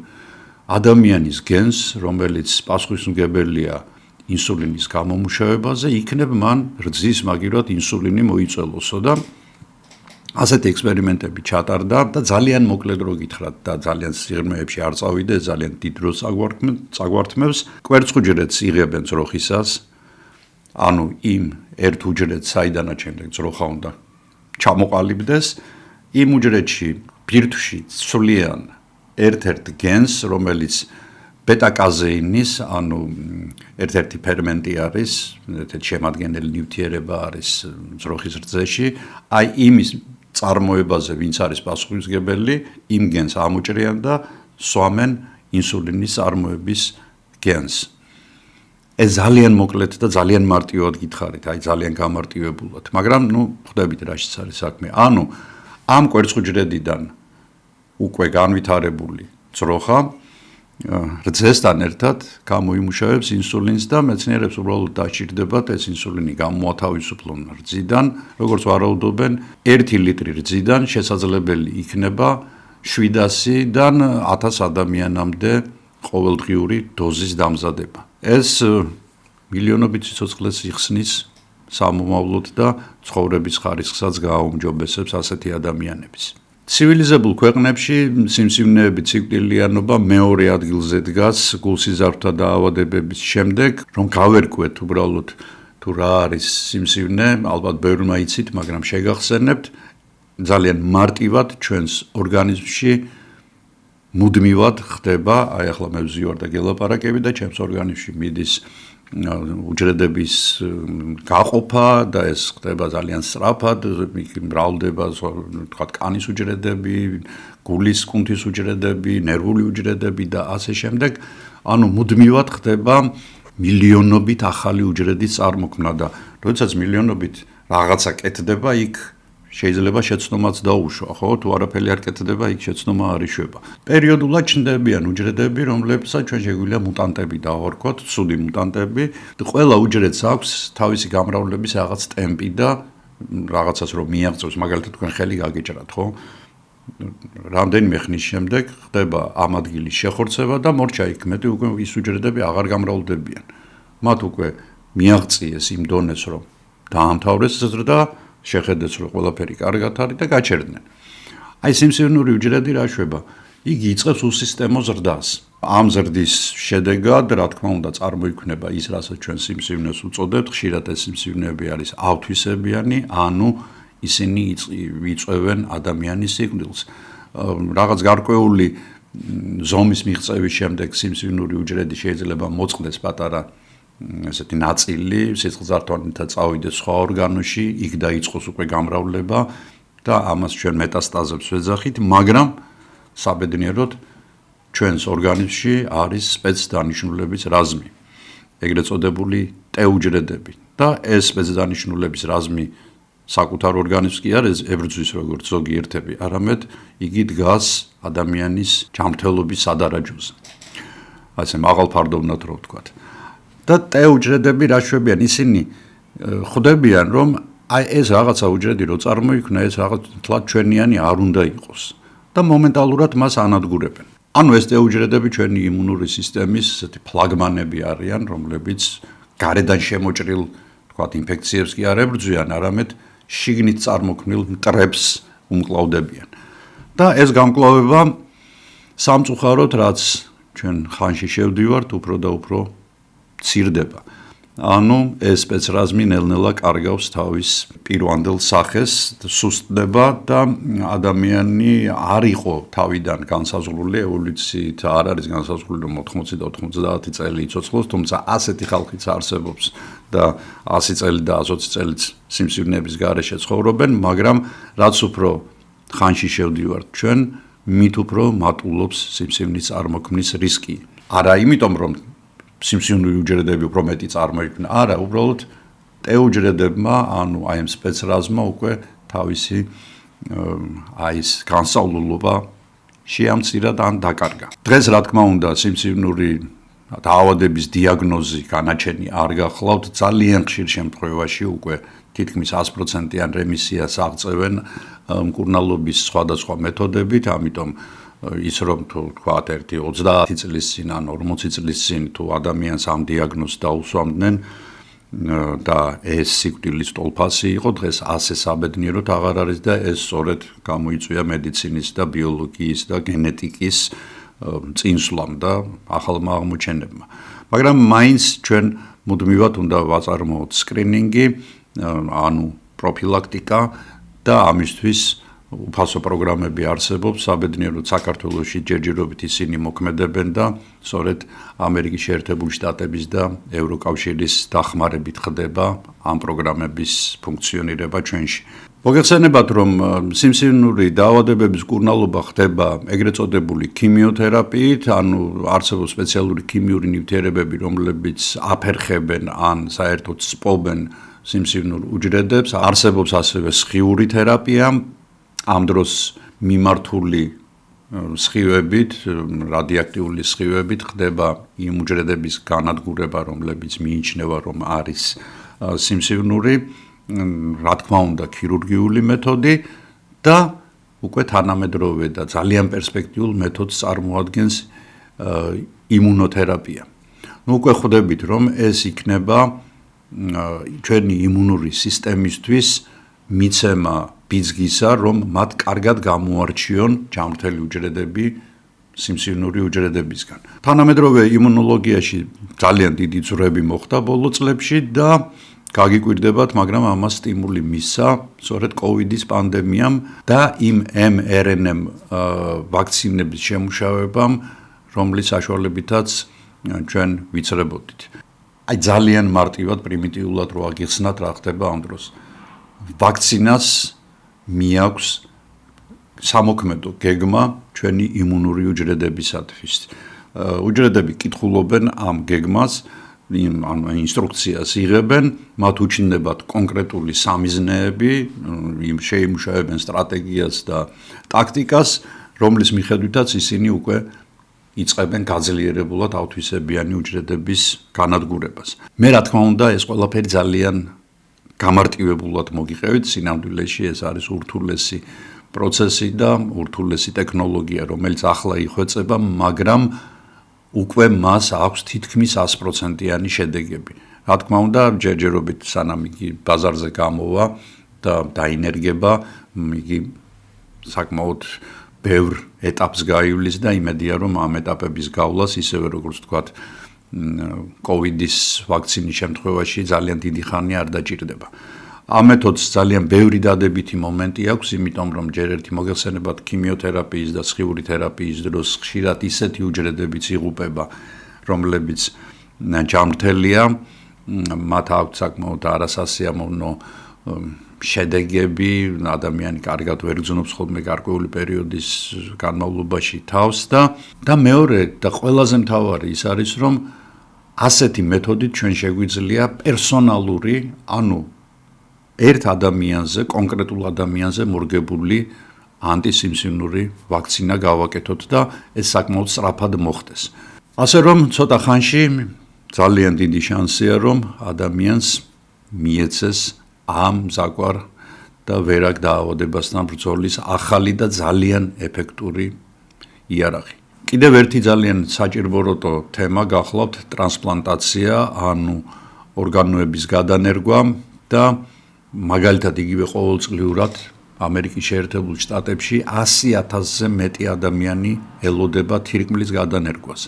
ადამიანის გენს, რომელიც პასუხისმგებელია ინსულინის გამომუშავებაზე, იქნებ მან რძის მაგივრად ინსულინი მოიწელოსო და ასეთი ექსპერიმენტები ჩატარდა და ძალიან მოკლედ რო გითხრათ და ძალიან სიღრმეებში არ წავიდე, ძალიან დიდ დროს წაგვართმევს. კვერცხუჯრედს იღებენ ძროხისას, ანუ იმ ერთ უჯრედს, საიდანაც შემდეგ ძროხა უნდა ჩამოყალიბდეს, იმ უჯრედში ბირთვში ცვლიან ერთ-ერთ გენს, რომელიც ბეტა-კაზეინის, ანუ ერთ-ერთი ფერმენტი არის, ერთ-ერთი შემადგენელი ნივთიერება არის ძროხის რძეში, აი იმის წარმოებაზე, ვინც არის პასუხისმგებელი, იმ გენს ამოჭრიან და სვამენ ინსულინის წარმოების გენს. ეს ძალიან მოკლედ და ძალიან მარტივად გითხარით, აი ძალიან გამარტივებულად, მაგრამ ხვდებით რაშიც არის საქმე. ანუ ამ კვერცხუჯრედიდან უკვე განვითარებული ძროხა რძესთან ერთად გამოიმუშავებს ინსულინს და მეცნიერებს უბრალოდ დაჭირდებათ ეს ინსულინი გამოათავისუფლონ რძიდან, როგორც ვარაუდობენ, 1 ლიტრი რძიდან შესაძლებელი იქნება 700-დან 1000 ადამიანამდე ყოველდღიური დოზის დამზადება. ეს მილიონობით სიცოცხლეს იხსნის სამომავლოდ და ცხოვრების ხარისხსაც გააუმჯობესებს ასეთი ადამიანების. ცივილიზებულ ქვეყნებში სიმსივნეები ციკლიანობა მეორე ადგილზე დგას გულსიზარდთა დაავადებების შემდეგ, რომ გავერკვეთ უბრალოდ თუ რა არის სიმსივნე, ალბათ ბევრმა იცით, მაგრამ შეგახსენებთ, ძალიან მარტივად ჩვენს ორგანიზმში მუდმივად ხდება, აი ახლა მე ვზივარ და გელაპარაკები და ჩემს ორგანიზმში მიდის უჯრედების გაყოფა და ეს ხდება ძალიან სწრაფად, მრავლდება, თქვათ, კანის უჯრედები, გულის კუნთის უჯრედები, ნერვული უჯრედები და ასე შემდეგ, ანუ მუდმივად ხდება მილიონობით ახალი უჯრედის წარმოქმნა და როდესაც მილიონობით რაღაცა კეთდება, იქ შეიძლება შეცდომაც დაუშვა, ხო? თუ არაფერი არ კეთდება, იქ შეცდომა არ იშვება. პერიოდულად ჩნდებიან უჯრედები, რომლებსაც ჩვენ შეგვიძლია მუტანტები დავარქვათ, ცუდი მუტანტები. ყველა უჯრედს აქვს თავისი გამრავლების რაღაც ტემპი და რაღაცას რომ მიაღწევს, მაგალითად თქვენ ხელი გაგეჭრათ, ხო? რამდენიმე ხნის შემდეგ ხდება ამ ადგილის შეხორცება და მორჩა იქ მეტი უკვე ის უჯრედები აღარ გამრავლდებიან. მათ უკვე მიაღწიეს იმ დონეს, რომ დაამთავრეს ზრდა, შეხედეს, რომ ყველაფერი კარგად არის და გაჩერდნენ. აი სიმსივნური უჯრედი რა შვება? იგი იწყებს უსისტემო ზრდას. ამ ზრდის შედეგად, რა თქმა უნდა, წარმოიქმნება ის, რასაც ჩვენ სიმსივნეს უწოდებთ, ხშირად ეს სიმსივნეები არის ავთვისებიანი, ანუ ისინი იწვევენ ადამიანის სიკვდილს. რაღაც გარკვეული ზომის მიღწევის შემდეგ სიმსივნური უჯრედი შეიძლება მოწყდეს პატარა ესეთი ნაწილი, სისხლძარღვთანთან წავიდეს სხვა ორგანოში, იქ დაიწყოს უკვე გამრავლება და ამას ჩვენ მეტასტაზებს ვეძახით, მაგრამ საბედნიეროდ ჩვენს ორგანიზმში არის სპეცდანიშნულების რაზმი, ეგრეთ წოდებული T-უჯრედები და ეს სპეცდანიშნულების რაზმი საკუთარ ორგანიზმს კი არ ებრძვის როგორც ზოგიერთები, არამედ იგი დგას ადამიანის ჯანმრთელობის სადარაჯოზე. ასე მაღალფარდოვნად რო ვთქვათ. და T-უჯრედები რა შვებიან? ისინი ხვდებიან, რომ აი ეს რაღაცა უჯრედი რო წარმოიქმნა, ეს რაღაც თლად ჩვენიანი არ უნდა იყოს და მომენტალურად მას ანადგურებენ. ანუ ეს T-უჯრედები ჩვენი იმუნური სისტემის ესეთი ფლაგმანები არიან, რომლებიც გარედან შემოჭრილ, თქვათ, ინფექციებს კი არ ებრძვიან, არამედ შიგნით წარმოქმნილ მტრებს უმკლავდებიან. და ეს გამკლავება სამწუხაროდ, რაც ჩვენ ხანში შევდივართ, უფრო და უფრო ცირდება. ანუ ეს სპეცრაზმი ნელ-ნელა კარგავს თავის პირვანდელ სახეს, სუსტდება და ადამიანი არ იყო თავიდან განსაზღვრული ევოლუციით, არ არის განსაზღვრული, რომ 80 და 90 წელი იცოცხლოს, თუმცა ასეთი ხალხიც არსებობს და 100 წელი და 120 წელიც სიმსივნეების გარეშე ცხოვრობენ, მაგრამ რაც უფრო ხანში შევდივართ ჩვენ, მით უფრო მატულობს სიმსივნის წარმოქმნის რისკი. არა იმიტომ, რომ სიმსივნური უჯრედები უფრო მეტი წარმოიქმნა, არა, უბრალოდ T-უჯრედებმა, ანუ აი ამ სპეცრაზმმა უკვე თავისი აი ეს განსავლულობა შეამცირა ან დაკარგა. დღეს რა თქმა უნდა, სიმსივნური დაავადების დიაგნოზი, განაჩენი არ გახლავთ, ძალიან ხშირ შემთხვევაში უკვე თითქმის 100%-იან რემისიას აღწევენ მკურნალობის სხვადასხვა მეთოდებით, ამიტომ ის რომ თუ თქვათ 30 წლის წინ ან 40 წლის წინ თუ ადამიანს ამ დიაგნოზს დაუსვამდნენ და ეს სიკვდილის ტოლფასი იყო, დღეს ასე საბედნიეროდ აღარ არის და ეს სწორედ გამოიწვია მედიცინის და ბიოლოგიის და გენეტიკის წინსვლამ და ახალმა აღმოჩენებმა. მაგრამ მაინც ჩვენ მუდმივად უნდა ვაწარმოოთ სკრინინგი, ანუ პროფილაქტიკა და ამისთვის უფასო პროგრამები არსებობს, საბედნიეროდ საქართველოში ჯერჯერობით ისინი მოქმედებენ და სწორედ ამერიკის შეერთებული შტატების და ევროკავშირის დახმარებით ხდება ამ პროგრამების ფუნქციონირება ჩვენში. მოგეხსენებათ, რომ სიმსივნური დაავადებების მკურნალობა ხდება ეგრეთ წოდებული ქიმიოთერაპიით, ანუ არსებობს სპეციალური ქიმიური ნივთიერებები, რომლებიც აფერხებენ ან საერთოდ სპობენ სიმსივნურ უჯრედებს, არსებობს ასევე სხიური თერაპია, ამ დროს მიმართული სხივებით, რადიოაქტიული სხივებით ხდება იმ უჯრედების განადგურება, რომლებიც მიიჩნევა, რომ არის სიმსივნური, რა თქმა უნდა, ქირურგიული მეთოდი და უკვე თანამედროვე და ძალიან პერსპექტიულ მეთოდს წარმოადგენს იმუნოთერაპია. უკვე ხვდებით, რომ ეს იქნება ჩვენი იმუნური სისტემისთვის მიცემა ბიძგისა, რომ მათ კარგად გამოარჩიონ ჯანმრთელი უჯრედები სიმსივნური უჯრედებისგან. თანამედროვე იმუნოლოგიაში ძალიან დიდი ძვრები მოხდა ბოლო წლებში და გაგიკვირდებათ, მაგრამ ამას სტიმული მისცა სწორედ COVID-ის პანდემიამ და იმ mRNA ვაქცინების შემუშავებამ, რომლის საშუალებითაც ჩვენ ვიცრებოდით. აი ძალიან მარტივად, პრიმიტიულად რო აგიხსნათ რა ხდება ამ დროს. ვაქცინას მიაქვს სამოქმედო გეგმა ჩვენი იმუნური უჯრედებისათვის. უჯრედები კითხულობენ ამ გეგმას, ამ ინსტრუქციას იღებენ, მათ უჩნდებათ კონკრეტული სამიზნეები, შეიმუშავებენ სტრატეგიას და ტაქტიკას, რომლის მიხედვითაც ისინი უკვე იწყებენ გაძლიერებულად ავთვისებიანი უჯრედების განადგურებას. მე რა თქმა უნდა, ეს ყველაფერი ძალიან გამარტივებულად მოგიყევით, სინამდვილეში ეს არის ურთულესი პროცესი და ურთულესი ტექნოლოგია, რომელიც ახლა იხვეწება, მაგრამ უკვე მას აქვს თითქმის 100%-იანი შედეგები. რა თქმა უნდა, ჯერჯერობით სანამ იგი ბაზარზე გამოვა და დაინერგება, იგი საკმაოდ ბევრ ეტაპს გაივლის და იმედია, რომ ამ ეტაპების გავლას ისევე როგორც ვთქვათ, COVID-ის ვაქცინის შემთხვევაში ძალიან დიდი ხანი არ დაჭირდება. ამ მეთოდს ძალიან ბევრი დადებითი მომენტი აქვს, იმიტომ რომ ჯერ ერთი მოგეხსენებათ ქიმიოთერაპიის და სხიური თერაპიის დროს ხშირად ისეთი უჯრედებიც იღუპება, რომლებიც ჯანმრთელია, მათ აქვს საკმაოდ არასასიამოვნო შედეგები, ადამიანი კარგად ვერ გრძნობს ხოლმე გარკვეული პერიოდის განმავლობაში თავს და მეორე და ყველაზე მთავარი ის არის, რომ ასეთი მეთოდით ჩვენ შეგვიძლია პერსონალური, ანუ ერთ ადამიანზე, კონკრეტულ ადამიანზე მორგებული ანტისიმსივნური ვაქცინა გავაკეთოთ და ეს საკმაოდ სწრაფად მოხდეს. ასე რომ ცოტა ხანში ძალიან დიდი შანსია, რომ ადამიანს მიეცეს ამ ზაკვარ და ვერაგ დაავადებასთან ბრძოლის ახალი და ძალიან ეფექტური იარაღი. კიდევ ერთი ძალიან საჭიროებო თემა გახლავთ ტრანსპლანტაცია, ანუ ორგანოების გადანერგვა და მაგალითად იგივე ყოველწლიურად ამერიკის შეერთებულ შტატებში 100,000-ზე მეტი ადამიანი ელოდება თირკმლის გადანერგვას.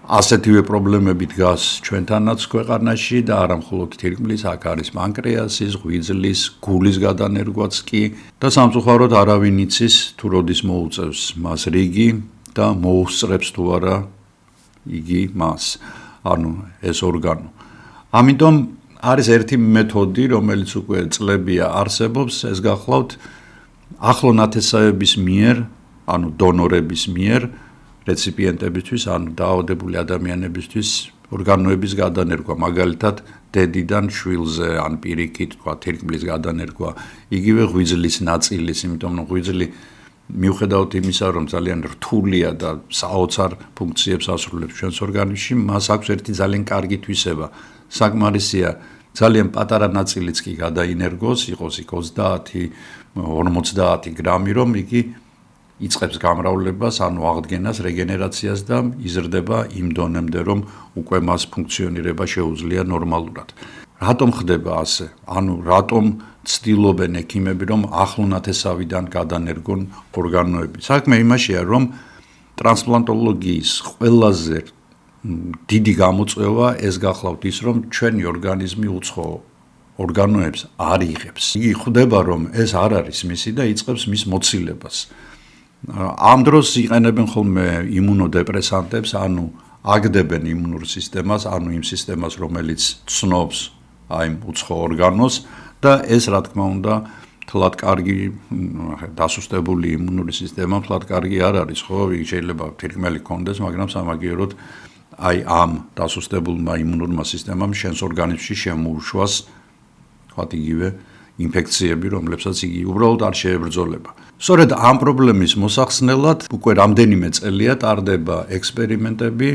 ასეთივე პრობლემები დგას ჩვენთანაც ქვეყანაში და არა მხოლოდ თირკმლის, აქ არის პანკრეასის, ღვიძლის, გულის გადანერგვაც კი და სამწუხაროდ არავინ იცის თუ როდის მოუწევს მას რიგი და მოუსწრებს თუ არა იგი მას, ანუ ეს ორგანო. ამიტომ არის ერთი მეთოდი, რომელიც უკვე წლებია არსებობს, ეს გახლავთ ახლო ნათესავების მიერ, ანუ დონორების მიერ, რეციპიენტებისთვის, ანუ დაავადებული ადამიანებისთვის ორგანოების გადანერგვა, მაგალითად დედიდან შვილზე, ან პირიქით, თქვა თირკმლის გადანერგვა, იგივე ღვიძლის ნაწილის, იმიტომ რომ ღვიძლი მიუხედავად იმისა, რომ ძალიან რთულია და საოცარ ფუნქციებს ასრულებს ჩვენს ორგანიზმში, მას აქვს ერთი ძალიან კარგი თვისება. საკმარისია ძალიან პატარა ნაწილიც კი გადაინერგოს, იყოს იქ 30-50 გრამი, რომ იგი იწყებს გამრავლებას, ანუ აღდგენას, რეგენერაციას და იზრდება იმ დონემდე, რომ უკვე მას ფუნქციონირება შეუძლია ნორმალურად. რატომ ხდება ასე? ანუ რატომ ცდილობენ ექიმები, რომ ახლონათესავიდან გადანერგონ ორგანოები? საქმე იმაშია, რომ ტრანსპლანტოლოგიის ყველაზე დიდი გამოწვევა ეს გახლავთ ის, რომ ჩვენი ორგანიზმი უცხო ორგანოებს არ იღებს. იგი ხვდება, რომ ეს არ არის მისი და იწყებს მის მოცილებას. ამ დროს იყენებენ ხოლმე იმუნოდეპრესანტებს, ანუ აგდებენ იმუნურ სისტემას, ანუ იმ სისტემას, რომელიც ცნობს აი უცხო ორგანოს და ეს რა თქმა უნდა თლად კარგი დასუსტებული იმუნური სისტემა თლად კარგი არ არის, ხო? იგი შეიძლება თირკმელი კონდეს, მაგრამ სამაგიეროდ აი ამ დასუსტებულმა იმუნურმა სისტემამ შენს ორგანიზმში შემოუშვას თქვათ იგივე ინფექციები, რომლებსაც იგი უბრალოდ არ შეებრძოლება. სწორედ ამ პრობლემის მოსახსნელად უკვე რამდენიმე წელია ტარდება ექსპერიმენტები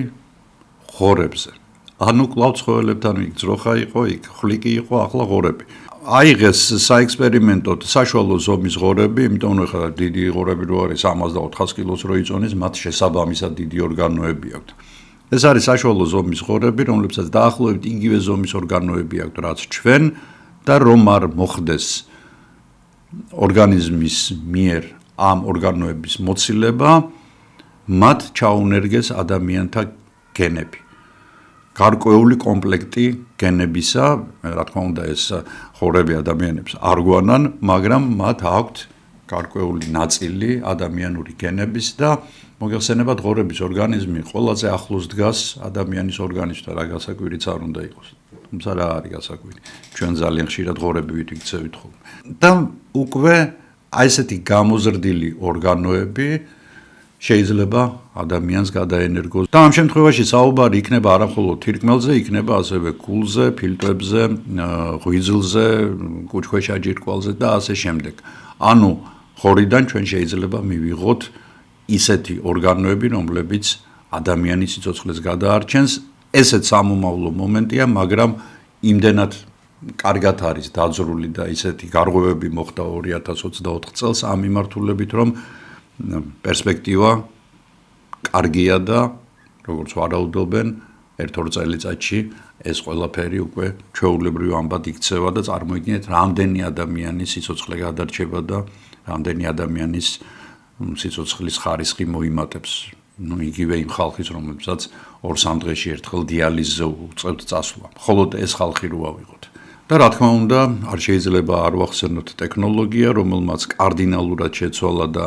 ღორებზე. ანუ კვლავ ცხოველებთან იქ ძროხა იყო, იქ ხვლიკი იყო, ახლა ღორები. აიღეს საექსპერიმენტოდ საშუალო ზომის ღორები, იმიტომ რომ ხა დიდი ღორები რო არის 300 და 400 კილოს რო იწონის, მათ შესაბამისად დიდი ორგანოები აქვთ. ეს არის საშუალო ზომის ღორები, რომლებსაც დაახლოებით იგივე ზომის ორგანოები აქვთ, რაც ჩვენ და რომ არ მოხდეს ორგანიზმის მიერ ამ ორგანოების მოცილება, მათ ჩაუნერგეს ადამიანთა გენები. გარკვეული კომპლექტი გენებისა, რა თქმა უნდა ეს ღორები ადამიანებს არ გვანან, მაგრამ მათ აქვთ გარკვეული ნაწილი ადამიანური გენების და მოგეხსენებათ ღორების ორგანიზმი ყველაზე ახლოს დგას ადამიანის ორგანიზმთან, რა გასაკვირიც არ უნდა იყოს. თუმცა რა არის გასაკვირი? ჩვენ ძალიან ხშირად ღორები ვიქცევით ხოლმე. და უკვე აი ესეთი გამოზრდილი ორგანოები შეიძლება ადამიანს გადაენერგოს. და ამ შემთხვევაში საუბარი იქნება არა მხოლოდ თირკმელზე, იქნება ასევე გულზე, ფილტვებზე, ღვიძლზე, კუჭქვეშა ჯირკვალზე და ასე შემდეგ. ანუ ღორიდან ჩვენ შეიძლება მივიღოთ ისეთი ორგანოები, რომლებიც ადამიანის სიცოცხლეს გადაარჩენს. ესეც სამომავლო მომენტია, მაგრამ იმდენად კარგად არის დაძრული და ისეთი გარღვევები მოხდა 2024 წელს ამ მიმართულებით, რომ პერსპექტივა კარგია და როგორც ვარაუდობენ, 1-2 წელიწადში ეს ყველაფერი უკვე ჩვეულებრივ ამბად იქცევა და წარმოიდგინეთ, რამდენი ადამიანის სიცოცხლე გადარჩება და რამდენი ადამიანის სიცოცხლის ხარისხი მოიმატებს. იგივე იმ ხალხის, რომელსაც 2-3 დღეში ერთხელ დიალიზზე უწევთ წასვლა. მხოლოდ ეს ხალხი რო ავიღოთ. და რა თქმა უნდა, არ შეიძლება არ ვახსენოთ ტექნოლოგია, რომელმაც კარდინალურად შეცვალა და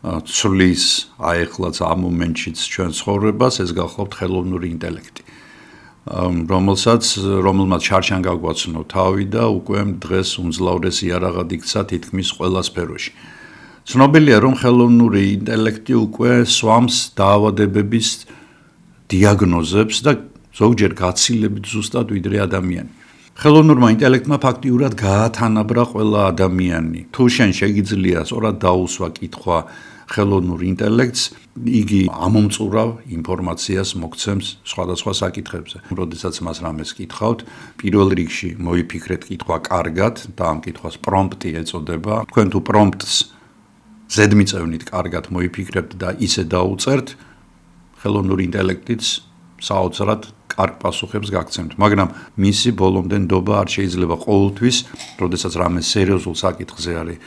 ცვლის აეხლაც ამ მომენტშიც ჩვენ ცხოვრებას, ეს გახლავთ ხელოვნური ინტელექტი. რომელმაც შარშან გაგვაცნო თავი და უკვე დღეს უმძლავრესი იარაღად იქცა თითქმის ყველა სფეროში. ცნობილია, რომ ხელოვნური ინტელექტი უკვე სვამს დაავადებების დიაგნოზებს და ზოგჯერ გაცილებით ზუსტად ვიდრე ადამიანი. ხელოვნურმა ინტელექტმა ფაქტიურად გაათანაბრა ყველა ადამიანი. თუ შენ შეგიძლია სწორად დაუსვა კითხვა ხელოვნურ ინტელექტს, იგი ამომწურავ ინფორმაციას მოგცემს სხვადასხვა საკითხებზე. როდესაც მას რამეს კითხავთ, პირველ რიგში მოიფიქრეთ კითხვა კარგად და ამ კითხვას პრომპტი ეწოდება. თქვენ თუ პრომპტს ზედმიწევნით კარგად მოიფიქრებთ და ისე დაუწერთ, ხელოვნური ინტელექტიც საოცრად კარგ პასუხებს გაგცემთ, მაგრამ მისი ბოლომდე ნდობა არ შეიძლება ყოველთვის, როდესაც რამე სერიოზულ საკითხზე არის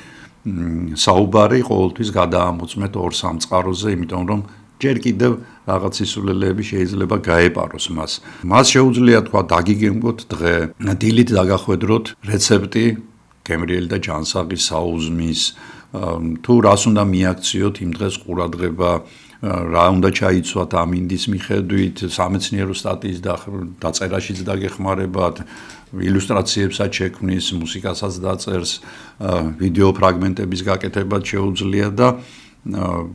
საუბარი, ყოველთვის გადაამოწმეთ 2-3 წყაროზე, იმიტომ რომ ჯერ კიდევ რაღაც სისულელეები შეიძლება გაეპაროს მას. მას შეუძლია თქვა დაგიგემგოთ დღე, დილით დაგახვედროთ რეცეპტი გემრიელი და ჯანსაღი საუზმის, თუ რას უნდა მიაქციოთ იმ დღეს ყურადღება, რა უნდა ჩაიცვათ ამინდის მიხედვით, სამეცნიერო სტატიის დაწერაშიც დაგეხმარებათ, ილუსტრაციებსაც შექმნის, მუსიკასაც დაწერს, ვიდეო ფრაგმენტების გაკეთებაც შეუძლია და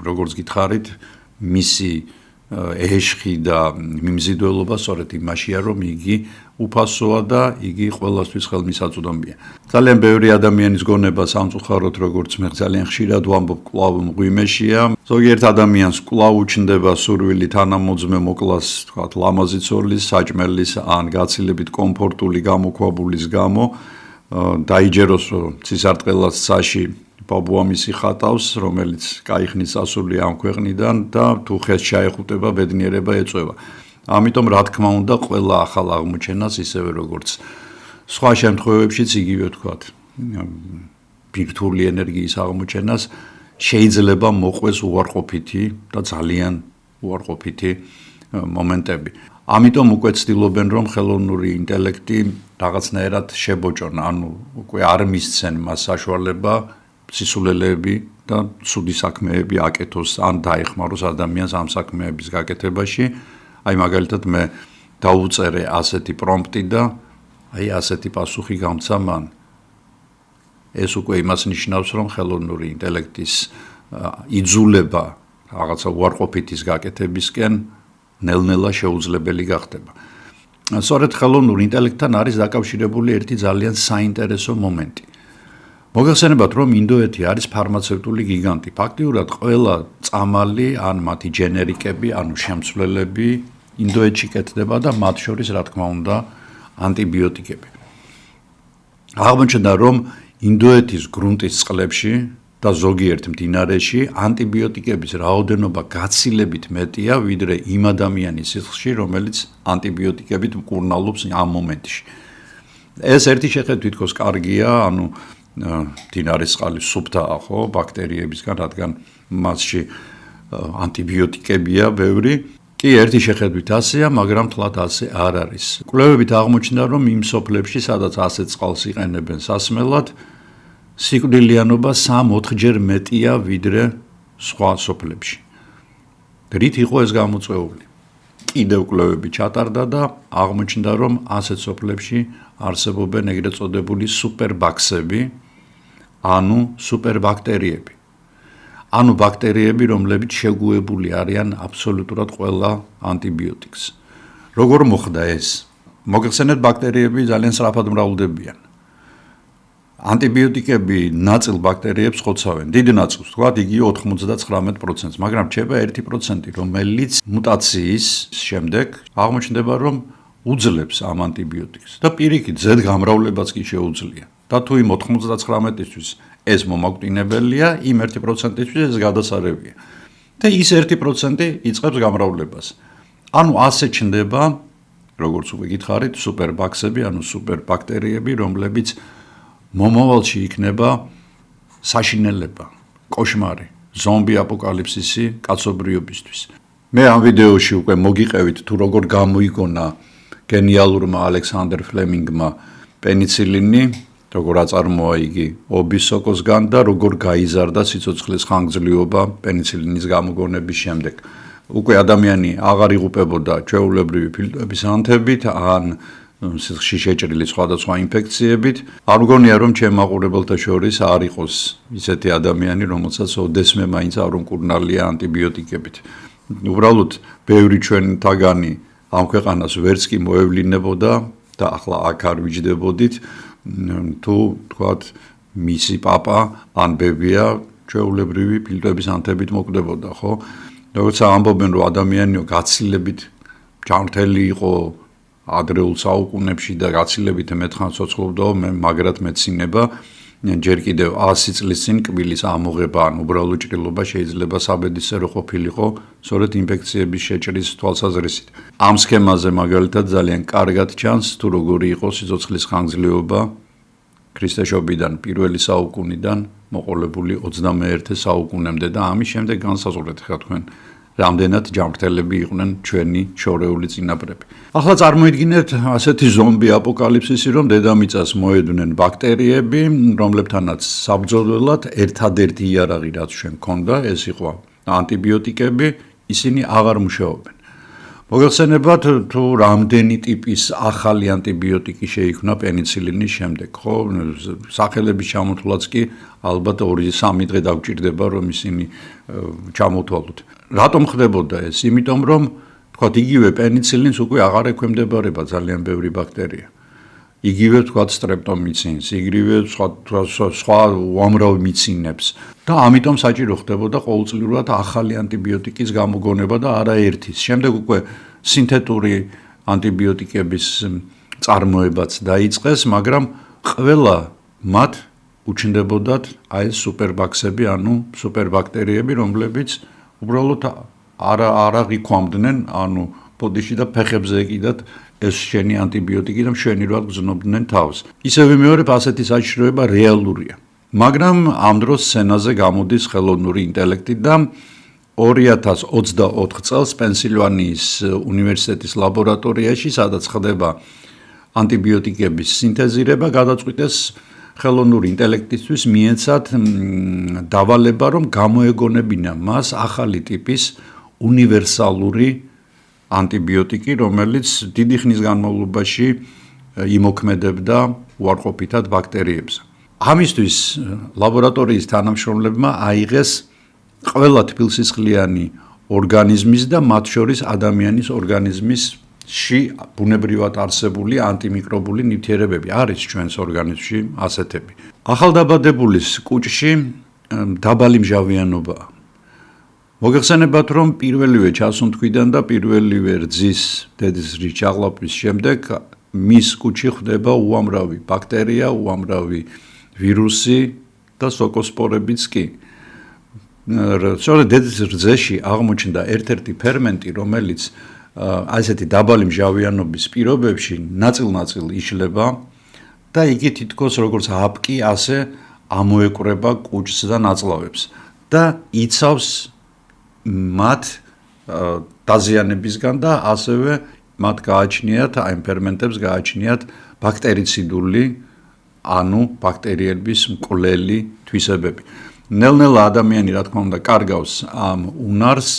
როგორც გითხარით, მისი ეშხი და მიმზიდველობა სწორედ იმაშია, რომ იგი უფასოა და იგი ყველასთვის ხელმისაწვდომია. ძალიან ბევრი ადამიანის გონება სამწუხაროდ, როგორც მე ძალიან ხშირად ვამბობ, კვლავ მღვიმეშია. ზოგიერთ ადამიანს კვლავ უჩნდება სურვილი თანამოძმე მოკლას, თქვათ, ლამაზი ცოლის, საჭმელის ან გაცილებით კომფორტული გამოქვაბულის გამო დაიჯეროს, რომ ცისარტყელას ცაში ბაბუამისი ხატავს, რომელიც გაიხნის ასული ამ ქვეყნიდან და თუ ხეს ჩაეხუტება, ბედნიერება ეწვევა. ამიტომ რა თქმა უნდა, ყველა ახალ აღმოჩენას ისევე როგორც სხვა შემთხვევებშიც იგივე თქვათ, ბირთვული ენერგიის აღმოჩენას შეიძლება მოყვეს უარყოფითი და ძალიან უარყოფითი მომენტები. ამიტომ უკვე ცდილობენ, რომ ხელოვნური ინტელექტი რაღაცნაირად შებოჭონ, ანუ უკვე არ მისცენ მას საშუალება სისულელეები და ცუდი საქმეები აკეთოს ან დაეხმაროს ადამიანს ამ საქმეების გაკეთებაში. აი მაგალითად მე დაუწერე ასეთი პრომპტი და აი ასეთი პასუხი გამცა მან. ეს უკვე იმას ნიშნავს, რომ ხელოვნური ინტელექტის იძულება რაღაცა უარყოფითის გაკეთებისკენ ნელ-ნელა შეუძლებელი გახდება. სწორედ ხელოვნურ ინტელექტთან არის დაკავშირებული ერთი ძალიან საინტერესო მომენტი. მოგახსენებათ, რომ ინდოეთი არის ფარმაცევტული გიგანტი. ფაქტიურად ყველა წამალი ან მათი ჯენერიკები, ანუ შემცვლელები ინდოეთში კეთდება და მათ შორის, რა თქმა უნდა, ანტიბიოტიკები. აღმოჩნდა, რომ ინდოეთის გრუნტის წყლებში და ზოგიერთ მდინარეში ანტიბიოტიკების რაოდენობა გაცილებით მეტია, ვიდრე იმ ადამიანის სისხლში, რომელიც ანტიბიოტიკებით მკურნალობს ამ მომენტში. ეს ერთი შეხედვით თითქოს კარგია, ანუ მდინარის წყალი სუფთაა, ხო, ბაქტერიებისგან, რადგან მასში ანტიბიოტიკებია ბევრი. კი, ერთი შეხედვით ასეა, მაგრამ თლად ასე არ არის. კვლევებით აღმოჩნდა, რომ იმ სოფლებში, სადაც ასეთ წყალს იყენებენ სასმელად, სიკვდილიანობა 3-4 ჯერ მეტია ვიდრე სხვა სოფლებში. რით იყო ეს გამოწვეული? კიდევ კვლევები ჩატარდა და აღმოჩნდა, რომ ასეთ სოფლებში არსებობენ ეგრეთ წოდებული სუპერბაქსები, ანუ სუპერბაქტერიები. ანუ ბაქტერიები, რომლებიც შეგუებული არიან აბსოლუტურად ყველა ანტიბიოტიკს. როგორ მოხდა ეს? მოგეხსენეთ, ბაქტერიები ძალიან სწრაფად მრავლდებიან. ანტიბიოტიკები ნაწილ ბაქტერიებს ხოცავენ, დიდ ნაწილს, თქვათ, იგი 99%, მაგრამ რჩება 1%, რომელიც მუტაციის შემდეგ აღმოჩნდება, რომ უძლებს ამ ანტიბიოტიკს და პირიქით ზედ გამრავლებაც კი შეუძლია. და თუ იმ 99%-ისთვის ეს მომაკვდინებელია, იმ 1%-ისთვის ეს გადასარევია. და ის 1% იწყებს გამრავლებას. ანუ ასე ჩნდება, როგორც უკვე გითხარით, სუპერბაქსები, ანუ სუპერბაქტერიები, რომლებიც მომავალში იქნება საშინელება, კოშმარი, ზომბი აპოკალიფსისი კაცობრიობისთვის. მე ამ ვიდეოში უკვე მოგიყევით თუ როგორ გამოიგონა გენიალურმა ალექსანდერ ფლემინგმა პენიცილინი, როგორ აწარმოა იგი ობის სოკოსგან და როგორ გაიზარდა სიცოცხლის ხანგრძლივობა პენიცილინის გამოგონების შემდეგ. უკვე ადამიანი აღარ იღუპებოდა ჩვეულებრივი ფილტვების ანთებით ან სისხლში შეჭრილი სხვადასხვა ინფექციებით. არ მგონია, რომ ჩემ მაყურებელთა შორის არ იყოს ისეთი ადამიანი, რომელსაც ოდესმე მაინც არ უმკურნალია ანტიბიოტიკებით. უბრალოდ ბევრი ჩვენთაგანი ამ ქვეყანას ვერც კი მოევლინებოდა და ახლა აქ არ ვიჯდებოდით, თუ თქვათ მისი პაპა ან ბებია ჩვეულებრივი ფილტვების ანთებით მოკვდებოდა, ხო? როგორც ამბობენ, რომ ადამიანიო გაცილებით ჯანმრთელი იყო ადრეულ საუკუნეებში და გაცილებით მეტხანს ცოცხლობდა, მაგრად მეცინება ჯერ კიდევ 100 წლის წინ კბილის ამოღება ან უბრალო ჭრილობა შეიძლება საბედისწერო ყოფილიყო სწორედ ინფექციების შეჭრის თვალსაზრისით. ამ სქემაზე მაგალითად ძალიან კარგად ჩანს თუ როგორი იყო სიცოცხლის ხანგრძლივობა ქრისტეშობიდან პირველი საუკუნიდან მოყოლებული 21 საუკუნემდე და ამის შემდეგ განსაზღვრეთ ხა თქვენ რამდენად ჯანმრთელები იყვნენ ჩვენი შორეული წინაპრები. ახლა წარმოიდგინეთ ასეთი ზომბი აპოკალიფსისი, რომ დედამიწას მოედვნენ ბაქტერიები, რომლებთანაც საბრძოლველად ერთადერთი იარაღი რაც ჩვენ გქონდა, ეს იყო ანტიბიოტიკები, ისინი აღარ მუშაობენ. მოგეხსენებათ თუ რამდენი ტიპის ახალი ანტიბიოტიკი შეიქმნა პენიცილინის შემდეგ, ხო? სახელების ჩამოთვლაც კი ალბათ 2-3 დღე დაგვჭირდება, რომ ისინი ჩამოთვალოთ. რატომ ხდებოდა ეს? იმიტომ რომ თქვათ იგივე პენიცილინს უკვე აღარ ექვემდებარება ძალიან ბევრი ბაქტერია. იგივე თქვათ სტრეპტომიცინს, იგივე სხვა უამრავ მიცინებს და ამიტომ საჭირო ხდებოდა ყოველწლიურად ახალი ანტიბიოტიკის გამოგონება და არა ერთის. შემდეგ უკვე სინთეტური ანტიბიოტიკების წარმოებაც დაიწყეს, მაგრამ ყველა მათ უჩნდებოდათ აი ეს სუპერბაქსები, ანუ სუპერბაქტერიები, რომლებიც უბრალოდ არ აღიქვამდნენ, ანუ ბოდიში და ფეხებზე ეკიდათ ეს შენი ანტიბიოტიკი და მშვენი რად გზნობდნენ თავს. ისევ ვიმეორებ, ასეთი საშიშროება რეალურია. მაგრამ ამ დროს სცენაზე გამოდის ხელოვნური ინტელექტი და 2024 წელს პენსილვანიის უნივერსიტეტის ლაბორატორიაში, სადაც ხდება ანტიბიოტიკების სინთეზირება, გადაწყვიტეს ხელოვნური ინტელექტისთვის მიეცათ დავალება, რომ გამოეგონებინა მას ახალი ტიპის უნივერსალური ანტიბიოტიკი, რომელიც დიდი ხნის განმავლობაში იმოქმედებდა უარყოფითად ბაქტერიებს. ამისთვის ლაბორატორიის თანამშრომლებმა აიღეს ყველა თბილსისხლიანი ორგანიზმის და მათ შორის ადამიანის ორგანიზმში ბუნებრივად არსებული ანტიმიკრობული ნივთიერებები. არის ჩვენს ორგანიზმში ასეთები. ახალდაბადებულის კუჭში დაბალი მჟავიანობაა. მოგეხსენებათ, რომ პირველივე ჩასუნთქვიდან და პირველივე რძის დედის რძის ჩაღლაპვის შემდეგ მის კუჭში ხდება უამრავი ბაქტერია, უამრავი ვირუსი და სოკოსპორებიც კი. სწორედ დედის რძეში აღმოჩნდა ერთ-ერთი ფერმენტი, რომელიც ასეთი დაბალი მჟავიანობის პირობებში ნაწილ-ნაწილ იშლება და იგი თითქოს როგორც აპკი, ასე ამოეკვრება კუჭს და ნაწლავებს და იცავს მათ დაზიანებისგან და ასევე მათ გააჩნიათ, აი ამ ფერმენტებს გააჩნიათ ბაქტერიციდული, ანუ ბაქტერიების მკვლელი თვისებები. ნელ-ნელა ადამიანი, რა თქმა უნდა, კარგავს ამ უნარს,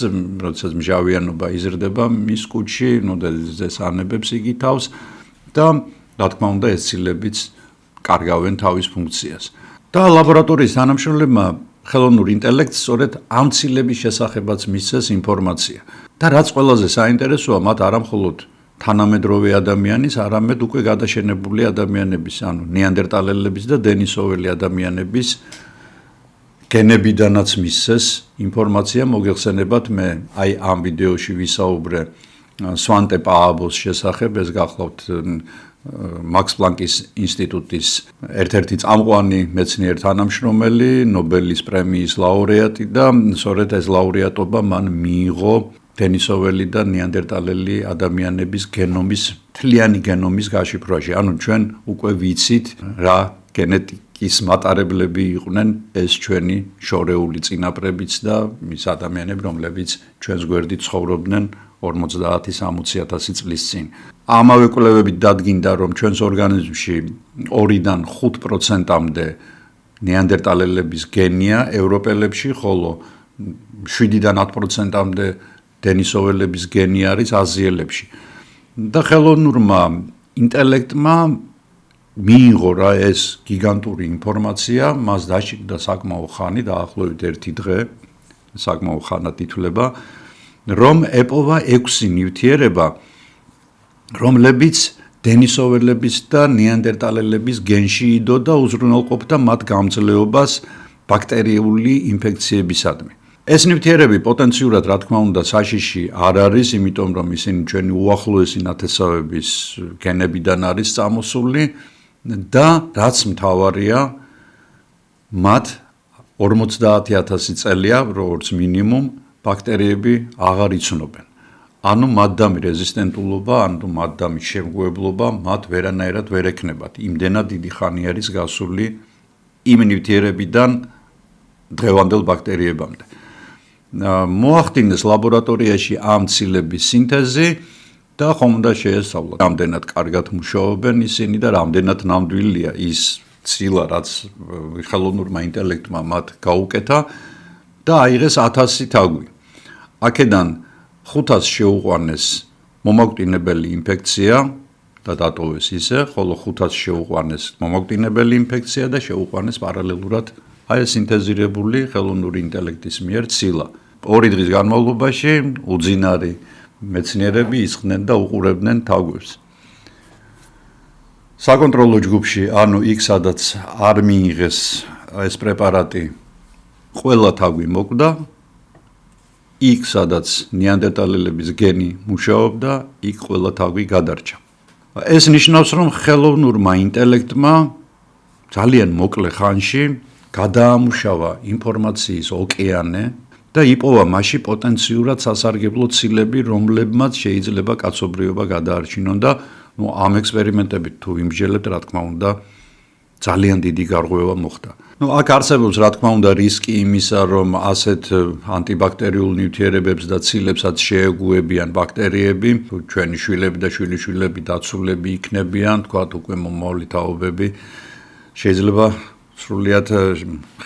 როდესაც მჟავიანობა იზრდება მის კუჭში, დედის ანებებს იგი თავს და რა თქმა უნდა, ეს ცილებიც კარგავენ თავის ფუნქციას. და ლაბორატორიის თანამშრომლებმა ხელოვნურ ინტელექტს სწორედ ამ ცილების შესახებაც მისცეს ინფორმაცია. და რაც ყველაზე საინტერესოა, მათ არა მხოლოდ თანამედროვე ადამიანის, არამედ უკვე გადაშენებული ადამიანების, ანუ ნეანდერტალელების და დენისოველი ადამიანების გენებიდანაც მისცეს ინფორმაცია. მოგეხსენებათ, მე აი ამ ვიდეოში ვისაუბრე სვანტე პააბოს შესახებ, ეს გახლავთ მაქს პლანკის ინსტიტუტის ერთ-ერთი წამყვანი მეცნიერ თანამშრომელი, ნობელის პრემიის ლაურეატი და სწორედ ეს ლაურეატობა მან მიიღო დენისოველი და ნეანდერტალელი ადამიანების გენომის, მთლიანი გენომის გაშიფრვაში. ანუ ჩვენ უკვე ვიცით რა გენეტიკის მატარებლები იყვნენ ეს ჩვენი შორეული წინაპრებიც და ის ადამიანები, რომლებიც ჩვენს გვერდით ცხოვრობდნენ 50-60 წლის წინ. ამავე კვლევებით დადგინდა, რომ ჩვენს ორგანიზმში 2-დან 5%-მდე ნეანდერტალელების გენია ევროპელებში, ხოლო 7-დან 10%-მდე დენისოველების გენი არის აზიელებში. და ხელოვნურმა ინტელექტმა მიიღო რა ეს გიგანტური ინფორმაცია, მას დაშიგდა საკმაო ხანი, დაახლოებით 1 დღე, საკმაო ხანად ითვლება, რომ ეპოვა 6 ნივთიერება, რომლებიც დენისოველების და ნეანდერტალელების გენში იდო და უზრუნველყოფდა მათ გამძლეობას ბაქტერიული ინფექციებისადმი. ეს ნივთიერები პოტენციურად, რა თქმა უნდა, საშიში არ არის, იმიტომ რომ ისინი ჩვენი უახლოესი ნათესავების გენებიდან არის წამოსული და რაც მთავარია, მათ 50,000 წელია, როგორც მინიმუმ, ბაქტერიები აღარ იცნობენ. ანუ მათდამი რეზისტენტულობა, ანუ მათდამი შემგუებლობა მათ ვერანაირად ვერ ექნებათ. იმდენად დიდი ხანი არის გასული იმ ნივთიერებიდან დღევანდელ ბაქტერიებამდე. მოახდინეს ლაბორატორიაში ამ ცილების სინთეზი და ხომ უნდა შეესწავლოთ, რამდენად კარგად მუშაობენ ისინი და რამდენად ნამდვილია ის ცილა, რაც ხელოვნურმა ინტელექტმა მათ გაუკეთა და აიღეს 1000 თაგვი. აქედან 500 შეუყვანეს მომაკვდინებელი ინფექცია და დატოვეს ისე, ხოლო 500 შეუყვანეს მომაკვდინებელი ინფექცია და შეუყვანეს პარალელურად აი სინთეზირებული ხელოვნური ინტელექტის მიერ ცილა. 2 დღის განმავლობაში უძინარი მეცნიერები ისხდნენ და უყურებდნენ თაგვებს. საკონტროლო ჯგუფში, ანუ იქ სადაც არ მიიღეს ეს პრეპარატი, ყველა თაგვი მოკვდა. იქ სადაც ნეანდერტალელების გენი მუშაობდა, იქ ყველა თაგვი გადარჩა. ეს ნიშნავს, რომ ხელოვნურმა ინტელექტმა ძალიან მოკლე ხანში გადაამუშავა ინფორმაციის ოკეანე და იპოვა მასში პოტენციურად სასარგებლო ცილები, რომლებმაც შეიძლება კაცობრიობა გადაარჩინონ და ამ ექსპერიმენტებით თუ იმსჯელებთ, რა თქმა უნდა, ძალიან დიდი გარღვევა მოხდა. აქ არსებობს, რა თქმა უნდა, რისკი იმისა, რომ ასეთ ანტიბაქტერიულ ნივთიერებებს და ცილებსაც შეეგუებიან ბაქტერიები, ჩვენი შვილები და შვილიშვილები დაცულები იქნებიან, თქვათ უკვე მომავალი თაობები შეიძლება სრულიად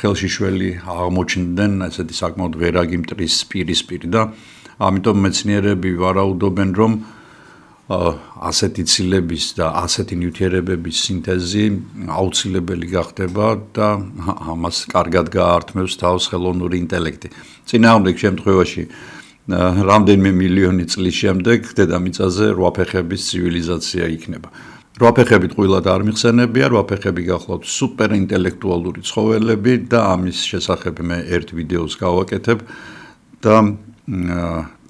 ხელშიშველი აღმოჩნდნენ, ესეთი საკმაოდ ვერაგი მტრის პირისპირ და ამიტომ მეცნიერები ვარაუდობენ, რომ ასეთი ცილების და ასეთი ნივთიერებების სინთეზი აუცილებელი გახდება და ამას კარგად გაართმევს თავს ხელოვნური ინტელექტი. წინააღმდეგ შემთხვევაში რამდენიმე მილიონი წლის შემდეგ დედამიწაზე 8 ფეხების ცივილიზაცია იქნება. 8 ფეხებით ყვილად არ მიხსენებია, 8 ფეხები გახლავთ სუპერინტელექტუალური ცხოველები და ამის შესახებ მე ერთ ვიდეოს გავაკეთებ და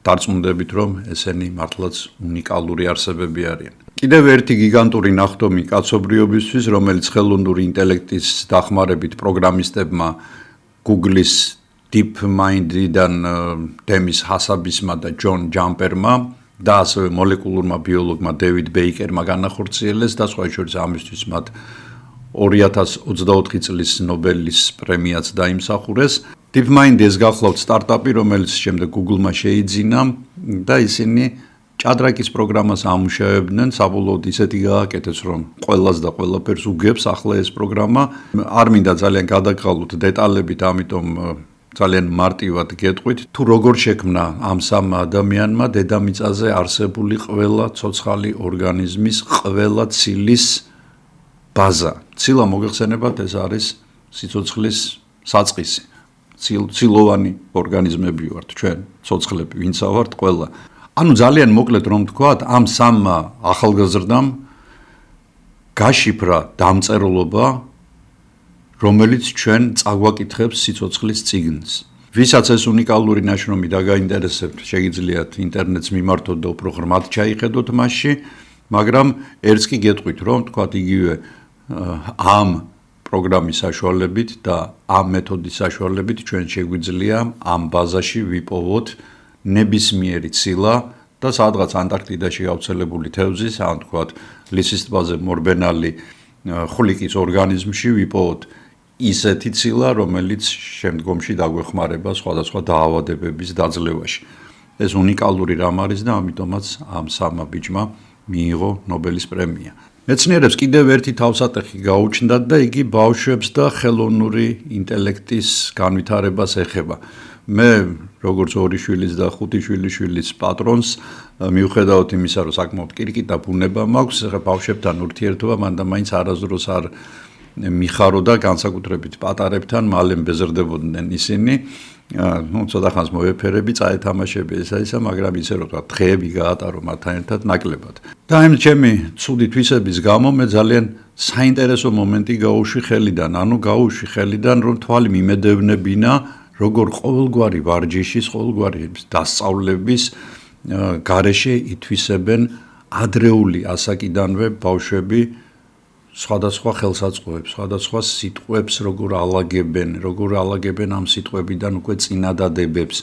დარწმუნდებით, რომ ესენი მართლაც უნიკალური არსებები არიან. კიდევ ერთი გიგანტური ნახტომი კაცობრიობისთვის, რომელიც ხელოვნური ინტელექტის დახმარებით პროგრამისტებმა Google-ის DeepMind-დან დემის ჰასაბისმა და ჯონ ჯამპერმა და ასევე მოლეკულურმა ბიოლოგმა დევიდ ბეიკერმა განახორციელეს და სხვა შორის ამისთვის მათ 2024 წლის ნობელის პრემიაც დაიმსახურეს. DeepMind-ის გახლავთ სტარტაპი, რომელიც შემდეგ Google-მა შეიძინა და ისინი ჭადრაკის პროგრამას ამუშავებდნენ, საბოლოოდ ისეთი გააკეთეს, რომ ყველას და ყველაფერს უგებს ახლა ეს პროგრამა. არ მინდა ძალიან გადაგყალოთ დეტალებით, ამიტომ ძალიან მარტივად გეტყვით, თუ როგორ შექმნა ამ სამ ადამიანმა დედამიწაზე არსებული ყველა ცოცხალი ორგანიზმის, ყველა ცილის ბაზა. ცილა მოგეხსენებათ, ეს არის სიცოცხლის საწყისი. ცილოვანი ორგანიზმები ვართ ჩვენ, ცოცხლები, ვინცა ვართ ყველა. ანუ ძალიან მოკლედ რომ ვთქვათ, ამ სამ ახალგაზრდამ გაშიფრა დამწერლობა, რომელიც ჩვენ წაგვაკითხებს სიცოცხლის წიგნს. ვისაც ეს უნიკალური ნაშრომი დაგაინტერესებთ, შეგიძლიათ ინტერნეტს მიმართოთ და უფრო ღრმად ჩაიხედოთ მასში, მაგრამ ერთს კი გეტყვით, რომ თქვათ იგივე ამ პროგრამის საშუალებით და ამ მეთოდის საშუალებით ჩვენ შეგვიძლია ამ ბაზაში ვიპოვოთ ნებისმიერი ცილა და სადღაც ანტარქტიდაში გავრცელებული თევზის, ან თქვათ ლისის ტბაზე მორბენალი ხვლიკის ორგანიზმში ვიპოვოთ ისეთი ცილა, რომელიც შემდგომში დაგვეხმარება სხვადასხვა დაავადებების დაძლევაში. ეს უნიკალური რამ არის და ამიტომაც ამ სამმა ბიჭმა მიიღო ნობელის პრემია. მეცნიერებს კიდევ ერთი თავსატეხი გაუჩნდათ და იგი ბავშვებს და ხელოვნური ინტელექტის განვითარებას ეხება. მე როგორც 2 შვილის და 5 შვილიშვილის პატრონს, მიუხედავად იმისა, რომ საკმაოდ კირკიტა ბუნება მაქვს, ახლა ბავშვებთან ურთიერთობა მანდა მაინც არასდროს არ მიხარო და განსაკუთრებით პატარებთან მალე მბეზრდებოდნენ ისინი. ცოტა ხანს მოვეფერები, წაეთამაშები ესა, მაგრამ ისე რომ თქვა დღეები გაატარო მათთან ერთად ნაკლებად. და იმ ჩემი ცუდი თვისების გამო მე ძალიან საინტერესო მომენტი გაუშვი ხელიდან, გაუშვი ხელიდან, რომ თვალი მიმედევნებინა, როგორ ყოველგვარი ვარჯიშის, ყოველგვარი დასწავლების გარეშე ითვისებენ ადრეული ასაკიდანვე ბავშვები სხვადასხვა ხელსაწყოებს, სხვადასხვა სიტყვებს როგორ ალაგებენ ამ სიტყვებიდან უკვე წინადადებებს,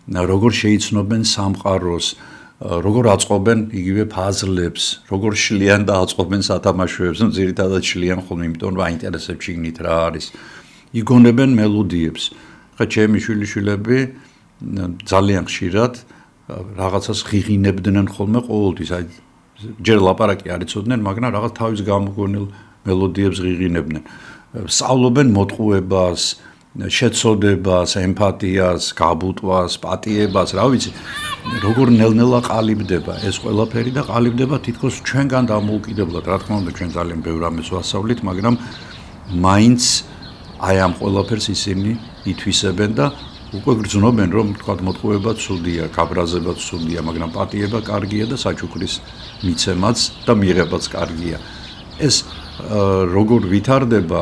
როგორ შეიცნობენ სამყაროს, როგორ აწყობენ იგივე ფაზლებს, როგორ შლიან და აწყობენ სათამაშოებს, ძირითადად შლიან ხოლმე, იმიტომ რომ აინტერესებს შიგნით რა არის. იგონებენ მელოდიებს. ხა ჩემი შვილიშვილები ძალიან ხშირად რაღაცას ღიღინებდნენ ხოლმე ყოველთვის, აი ჯერ ლაპარაკი არ იცოდნენ, მაგრამ რაღაც თავის გამოგონილ მელოდიებს ღიღინებდნენ. სწავლობენ მოტყუებას, შეცოდებას, ემპათიას, გაბუტვას, პატიებას, რა ვიცი. როგორ ნელ-ნელა ყალიბდება ეს ყველაფერი და ყალიბდება თითქოს ჩვენგან დამოუკიდებლად. რა თქმა უნდა, ჩვენ ძალიან ბევრ ამას ვასწავლით, მაგრამ მაინც აი ამ ყველაფერს ისინი ითვისებენ და უკვე გრძნობენ, რომ თქვათ მოტყუება ცუდია, გაბრაზება ცუდია, მაგრამ პატიება კარგია და საჩუქრის მიცემაც და მიღებაც კარგია. ეს როგორ ვითარდება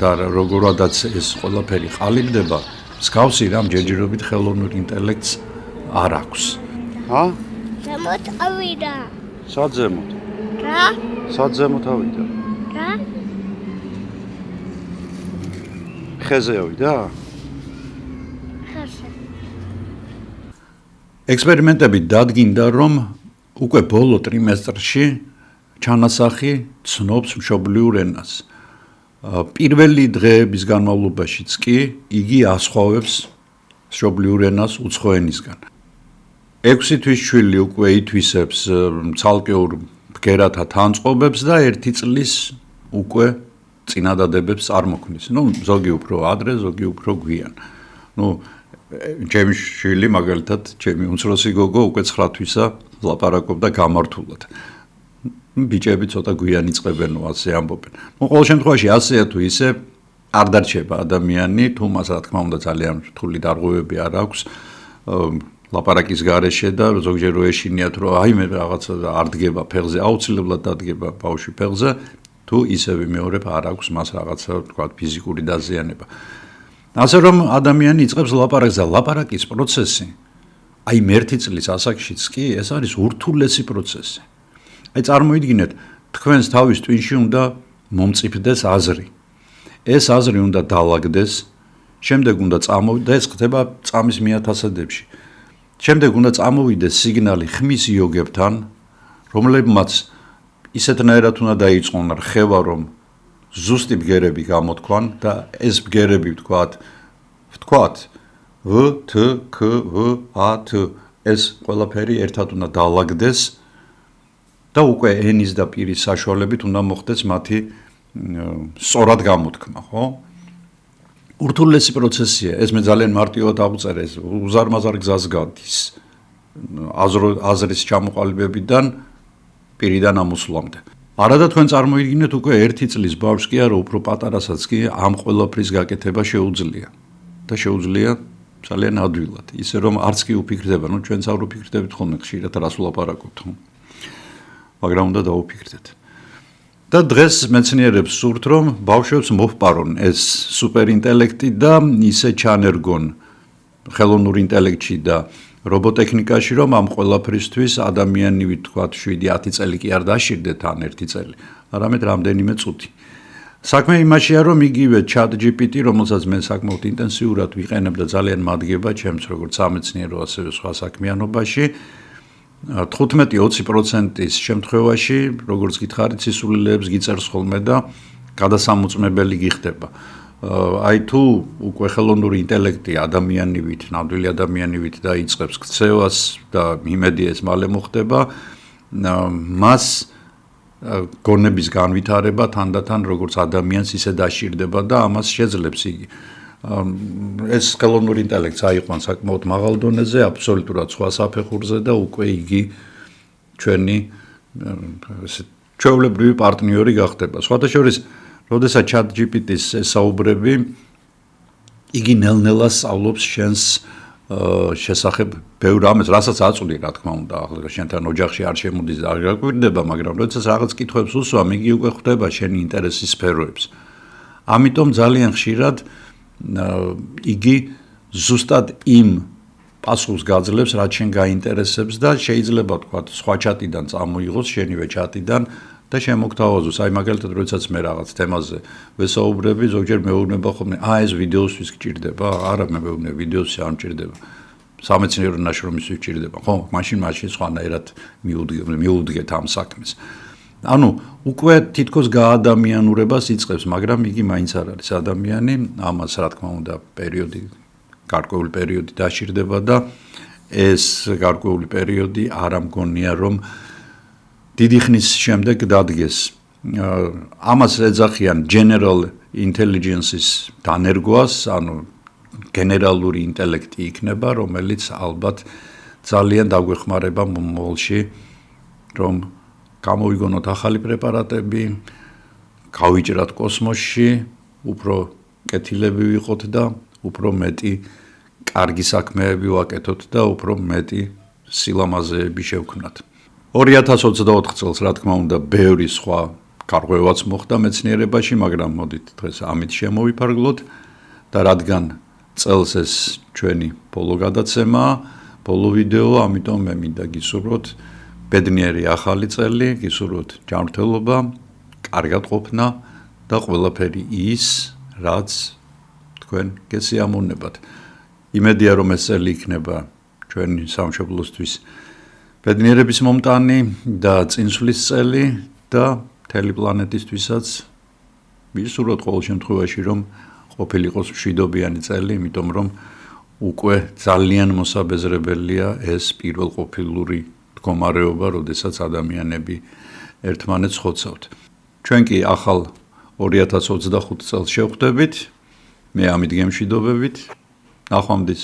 და როგორადაც ეს ყველაფერი ყალიბდება, მსგავსი რამ ჯერჯერობით ხელოვნურ ინტელექტს არ აქვს. ზემოთ ავიდა. სად ზემოთ? რა? სად ზემოთ ავიდა? რა? ხეზე ავიდა? ხაზე. ექსპერიმენტები დადგინდა, რომ უკვე ბოლო ტრიმესტრში ჩანასახი ცნობს მშობლიურ ენას. პირველი დღეების განმავლობაშიც კი იგი ასხვავებს მშობლიურ ენას უცხო ენისგან. 6 თვის შვილი უკვე ითვისებს ცალკეულ ბგერათა თანწყობებს და 1 წლის უკვე წინადადებებს წარმოქმნის. ზოგი უფრო ადრე, ზოგი უფრო გვიან. ჩემი შვილი მაგალითად, ჩემი უმცროსი გოგო უკვე 9 თვისა ლაპარაკობდა გამართულად. ბიჭები ცოტა გვიან იწყებენ ასე ამბობენ. ყოველ შემთხვევაში ასეა თუ ისე არ დარჩება ადამიანი, თუ მას რა თქმა უნდა ძალიან რთული დარღვევები არ აქვს ლაპარაკის გარეშე და ზოგჯერ რო ეშინიათ რომ აი მე რაღაცა არ დგება ფეხზე, აუცილებლად დადგება ბავშვი ფეხზე, თუ ისე ვიმეორებ არ აქვს მას რაღაცა თქვა ფიზიკური დაზიანება. ასე რომ ადამიანი იწყებს ლაპარაკს და ლაპარაკის პროცესი აი 1 წლის ასაკშიც კი ეს არის ურთულესი პროცესი. აი წარმოიდგინეთ, თქვენს თავის ტვინში უნდა მომწიფდეს აზრი. ეს აზრი უნდა დაალაგდეს, შემდეგ უნდა წამოვიდეს, ეს ხდება წამის მიათასადებში. შემდეგ უნდა წამოვიდეს სიგნალი ხმის იოგებთან, რომლებმაც ისეთნაირად უნდა დაიწყონ რხევა, რომ ზუსტი ბგერები გამოთქვან და ეს ბგერები ვთქვათ V, T, K, V, A, T ეს ყველაფერი ერთად უნდა დაალაგდეს და უკვე ენის და პირის საშუალებით უნდა მოხდეს მათი სწორად გამოთქმა, ხო? ურთულესი პროცესია, ეს მე ძალიან მარტივად აღწერე, ეს უზარმაზარ გზას გადის. აზრის ჩამოყალიბებიდან პირიდან ამოსვლამდე. არადა თქვენ წარმოიდგინეთ უკვე 1 წლის ბავშვს კი არა, უფრო პატარასაც კი ამ ყველაფრის გაკეთება შეუძლია. და შეუძლია ძალიან ადვილად, ისე რომ არც კი უფიქრდება, ჩვენც არ უფიქრდებით ხოლმე ხშირად რას ვლაპარაკობთ. მაგრამ უნდა დაუფიქრდეთ. და დღეს მეცნიერებს სურთ, რომ ბავშვებს მოჰპარონ ეს სუპერინტელექტი და ისე ჩანერგონ ხელოვნურ ინტელექტში და რობოტექნიკაში, რომ ამ ყველაფრისთვის ადამიანი ვთქვათ 7-10 წელი კი არ დაშირდეთ ან 1 წელი, არამედ რამდენიმე წუთი. საქმე იმაშია, რომ იგივე ChatGPT, რომელსაც მე საკმაოდ ინტენსიურად ვიყენებ და ძალიან მადგება ჩემს როგორც სამეცნიერო ასევე სხვა საქმიანობაში, 15-20%-ის შემთხვევაში, როგორც გითხარით, სისულელეებს გიწერს ხოლმე და გადასამოწმებელი გიხდება. აი თუ უკვე ხელოვნური ინტელექტი ადამიანივით, ნამდვილი ადამიანივით დაიწყებს ქცევას და იმედი ეს მალე მოხდება, მას გონების განვითარება თანდათან როგორც ადამიანს ისე დაშირდება და ამას შეძლებს იგი. ეს ხელოვნური ინტელექტს აიყვან საკმაოდ მაღალ დონეზე, აბსოლუტურად სხვა საფეხურზე და უკვე იგი ჩვენი ჩვეულებრივი პარტნიორი გახდება. სხვათა შორის, როდესაც ChatGPT-ს ესაუბრები, იგი ნელ-ნელა სწავლობს შენს შესახებ ბევრ ამას, რასაც აწვდი, რა თქმა უნდა, ახლა შენთან ოჯახში არ შემოდის და არ გაგვირდება, მაგრამ როდესაც რაღაც კითხვებს უსვამ, იგი უკვე ხვდება შენი ინტერესის სფეროებს. ამიტომ ძალიან ხშირად იგი ზუსტად იმ პასუხს გაძლევს, რაც შენ გაინტერესებს და შეიძლება თქვა სხვა ჩატიდან წამოიღოს, შენივე ჩატიდან და შემოგთავაზოს. აი მაგალითად, როდესაც მე რაღაც თემაზე ვესაუბრები, ზოგჯერ მეუბნება ხოლმე, ეს ვიდეოსთვის გჭირდება? არა, მე მეუბნე ვიდეოსი არ მჭირდება. სამეცნიერო ნაშრომისთვის გჭირდება. ხო, მაშინ სხვანაირად მიუდგეთ ამ საქმეს. ანუ უკვე თითქოს გაადამიანურებას იწყებს, მაგრამ იგი მაინც არ არის ადამიანი, ამას რა თქმა უნდა გარკვეული პერიოდი დაშირდება და ეს გარკვეული პერიოდი არ ამგონია რომ დიდი ხნის შემდეგ დადგეს. ამას ეძახიან general intelligence-ის დანერგვას, ანუ გენერალური ინტელექტი იქნება, რომელიც ალბათ ძალიან დაგვეხმარება მომავალში, რომ გამოვიგონოთ ახალი პრეპარატები, გავიჭრათ კოსმოსში, უფრო კეთილები ვიყოთ და უფრო მეტი კარგი საქმეები ვაკეთოთ და უფრო მეტი სილამაზეები შევქმნათ. 2024 წელს, რა თქმა უნდა, ბევრი სხვა გარღვევაც მოხდა მეცნიერებაში, მაგრამ მოდით დღეს ამით შემოვიფარგლოთ და რადგან წელს ეს ჩვენი ბოლო გადაცემაა, ბოლო ვიდეო, ამიტომ მე მინდა გისურვოთ ბედნიერი ახალი წელი, გისურვოთ ჯანმრთელობა, კარგად ყოფნა და ყველაფერი ის, რაც თქვენ გესიამოვნებათ. იმედია, რომ ეს წელი იქნება ჩვენი სამშობლოსთვის ბედნიერების მომტანი და წინსვლის წელი და მთელი პლანეტისთვისაც ვისურვოთ ყოველ შემთხვევაში, რომ ყოფილიყოს მშვიდობიანი წელი, იმიტომ რომ უკვე ძალიან მოსაბეზრებელია ეს პირველყოფილური მდგომარეობა, როდესაც ადამიანები ერთმანეთს ხოცავთ. ჩვენ კი ახალ 2025 წელს შევხვდებით, მე ამით გემშვიდობებით, ნახვამდის.